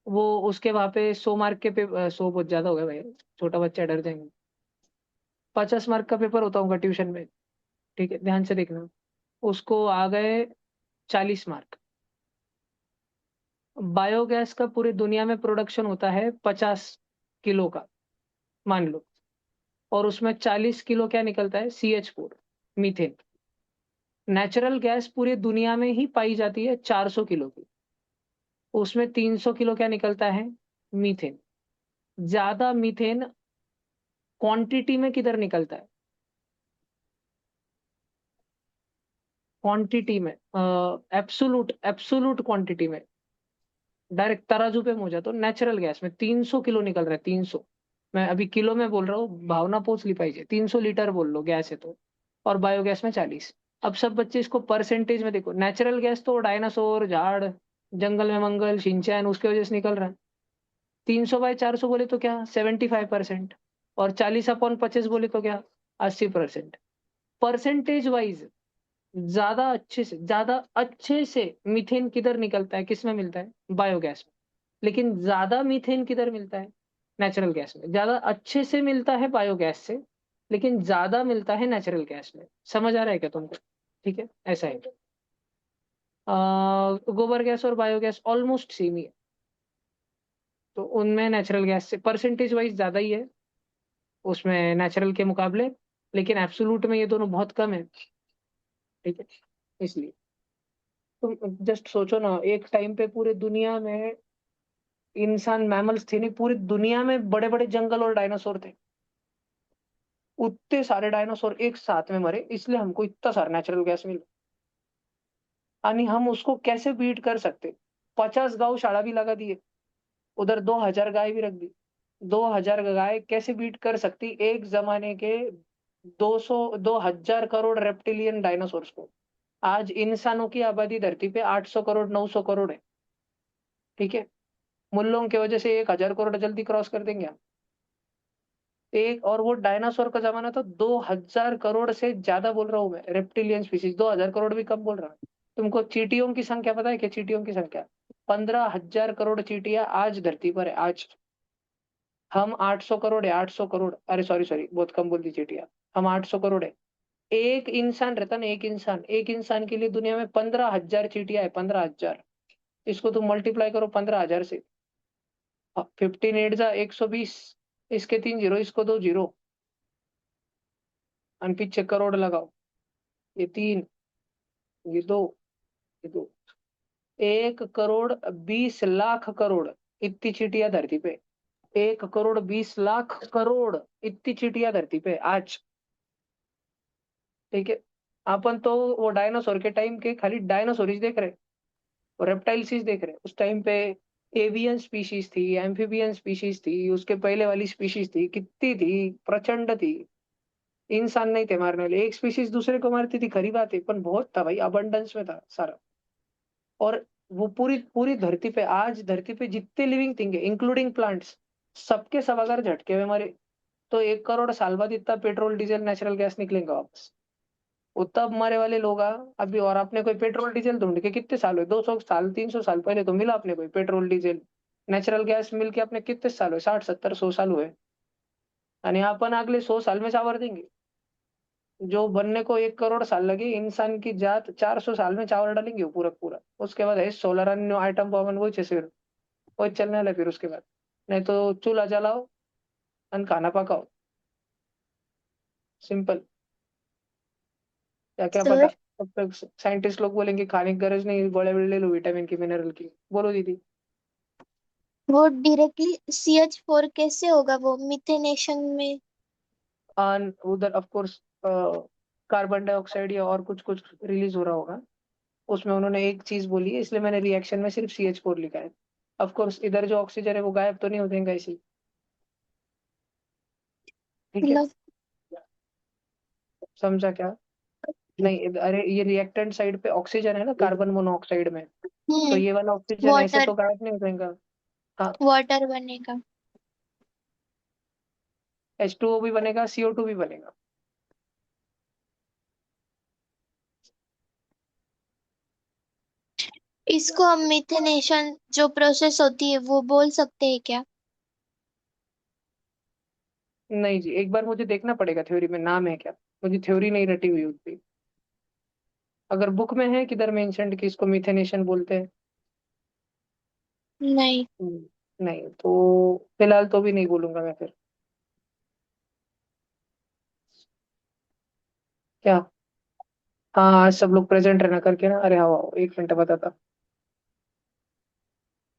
वो उसके वहां पे 100 मार्क के पेपर, 100 बहुत ज्यादा हो गया भाई, छोटा बच्चा डर जाएंगे, 50 मार्क का पेपर होता होगा ट्यूशन में। ठीक है, ध्यान से देखना। उसको आ गए 40 मार्क। बायोगैस का पूरी दुनिया में प्रोडक्शन होता है 50 किलो का, मान लो, और उसमें 40 किलो क्या निकलता है? CH4, methane. नेचुरल गैस पूरी दुनिया में ही पाई जाती है 400 किलो की, उसमें 300 किलो क्या निकलता है? मीथेन। ज्यादा मीथेन क्वांटिटी में किधर निकलता है? क्वांटिटी में, एब्सोलूट एब्सोलूट क्वांटिटी में, डायरेक्ट तराजू पे मुझे तो नेचुरल गैस में 300 किलो निकल रहा है, 300। मैं अभी किलो में बोल रहा हूँ, भावना पोच ली पाहिजे, 300 लीटर बोल लो गैस है तो। और बायोगैस में 40। अब सब बच्चे इसको परसेंटेज में देखो। नेचुरल गैस तो डायनासोर, झाड़, जंगल में मंगल, शिनचैन, उसके वजह से निकल रहा है। 300/400 बोले तो क्या 75%, और 40/50 बोले तो क्या 80%। परसेंटेज वाइज ज्यादा अच्छे से मीथेन किधर निकलता है, किस में मिलता है, बायोगैस में। लेकिन ज्यादा मीथेन किधर मिलता है, नेचुरल गैस में। ज्यादा अच्छे से मिलता है बायोगैस से, लेकिन ज्यादा मिलता है नेचुरल गैस में। समझ आ रहा है क्या तुमको? ठीक है, ऐसा है। गोबर गैस और बायोगैस ऑलमोस्ट सेम ही है, तो उनमें नेचुरल गैस से परसेंटेज वाइज ज्यादा ही है उसमें नेचुरल के मुकाबले, लेकिन एब्सोल्यूट में ये दोनों बहुत कम है। ठीक है, इसलिए तुम जस्ट सोचो ना, एक टाइम पे पूरे दुनिया में इंसान, मैमल्स थे नहीं, पूरी दुनिया में बड़े बड़े जंगल और डायनासोर थे। उतने सारे डायनासोर एक साथ में मरे, इसलिए हमको इतना सारा नेचुरल गैस मिला। यानी हम उसको कैसे बीट कर सकते? 50 गौशाला भी लगा दिए, उधर 2000 गाय भी रख दी। 2000 गाय कैसे बीट कर सकती एक जमाने के 2000 करोड़ रेप्टिलियन डायनासोर्स को? आज इंसानों की आबादी धरती पे 800 करोड़ 900 करोड़ है। ठीक है, मुल्लों की वजह से 1000 करोड़ जल्दी क्रॉस कर देंगे हम। एक और वो डायनासोर का जमाना था, 2000 करोड़ से ज्यादा बोल रहा हूँ मैं, रेप्टिलियन स्पीसीज। 2000 करोड़ भी कम बोल रहा हूँ। तुमको चींटियों की संख्या पता है क्या? चींटियों की संख्या 15,000 करोड़ चींटियां आज धरती पर है आज। हम 800 करोड़ है, 800 करोड़, अरे सॉरी सॉरी, बहुत कम बोल दी चींटियां। हम 800 करोड़ है। एक इंसान रहता ना, एक इंसान के लिए दुनिया में 15,000 चींटियां है, 15,000। इसको तुम मल्टीप्लाई करो 15,000 से। 15 8 जा 120, इसके 3 जीरो, इसको 2 जीरो, और पीछे करोड़ लगाओ। ये 3, ये 2, ये 2। 1,20,00,000 करोड़ इतनी चींटियां धरती पे। 1,20,00,000 करोड़ इतनी चींटियां धरती पे आज। ठीक है, अपन तो वो डायनासोर के टाइम के खाली डायनासोर ही देख रहे, और रेप्टाइल्स ही देख रहे। उस टाइम पे एवियन स्पीशीज थी, एम्फीबियन स्पीशीज थी, उसके पहले वाली स्पीशीज थी, कितनी थी, प्रचंड थी। इंसान नहीं थे मारने वाले, एक स्पीशीज दूसरे को मारती थी, खरी बात है, पर बहुत था भाई, अबंडेंस में था सारा। और वो पूरी पूरी धरती पे, आज धरती पे जितने लिविंग थिंग है इंक्लूडिंग प्लांट्स, सबके सब अगर झटके में मरे तो 1 करोड़ साल बाद इतना पेट्रोल डीजल नेचुरल गैस निकलेगा वापस। वो तब मरे वाले लोग अभी। और आपने कोई पेट्रोल डीजल ढूंढ के कितने साल हुए? 200 साल, 300 साल पहले तो मिला आपने कोई पेट्रोल डीजल? नेचुरल गैस मिल के अपने कितने साल हुए? 60 70 100 साल हुए। यानी अपन अगले 100 साल में चावर देंगे। जो बनने को 1 करोड़ साल लगे, इंसान की जात 400 साल में चावल डालेंगे वो पूरा पूरा। उसके बाद है सोलर अन्य आइटम पवन, वही फिर वही चलने वाला है फिर उसके बाद। नहीं तो चूल्हा जलाओ और खाना पकाओ, सिंपल। या क्या पता, सर तब तक साइंटिस्ट लोग बोलेंगे खाने की गरज नहीं, गोले ले लो विटामिन की, मिनरल की। बोलो दीदी। वो डायरेक्टली CH4 कैसे होगा वो मिथेनेशन में? उधर ऑफ कोर्स कार्बन डाइऑक्साइड या और कुछ कुछ रिलीज हो रहा होगा। उसमें उन्होंने एक चीज बोली है, इसलिए मैंने रिएक्शन में सिर्फ CH4 लिखा है। ऑफ कोर्स इधर जो ऑक्सीजन है वो गायब तो नहीं हो जाएगा इसी। ठीक है, मतलब समझा क्या? नहीं अरे, ये रिएक्टेंट साइड पे ऑक्सीजन है ना, कार्बन मोनोऑक्साइड में। तो हम्म ये वाला ऑक्सीजन ऐसे वाटर तो गायब नहीं हो जाएगा। हाँ, वाटर बनेगा। H2O भी बनेगा, CO2 भी बनेगा। इसको हम मिथेनेशन जो प्रोसेस होती है वो बोल सकते हैं क्या? नहीं जी, एक बार मुझे देखना पड़ेगा थ्योरी में नाम है क्या। मुझे थ्योरी नहीं रटी हुई उतनी। अगर बुक में है किधर मेंशन्ड कि इसको मिथेनेशन बोलते हैं? नहीं। नहीं तो फिलहाल तो भी नहीं बोलूंगा मैं फिर। क्या? हाँ, आज सब लोग प्रेजेंट रहना करके ना। अरे हाँ, 1 मिनट बताता।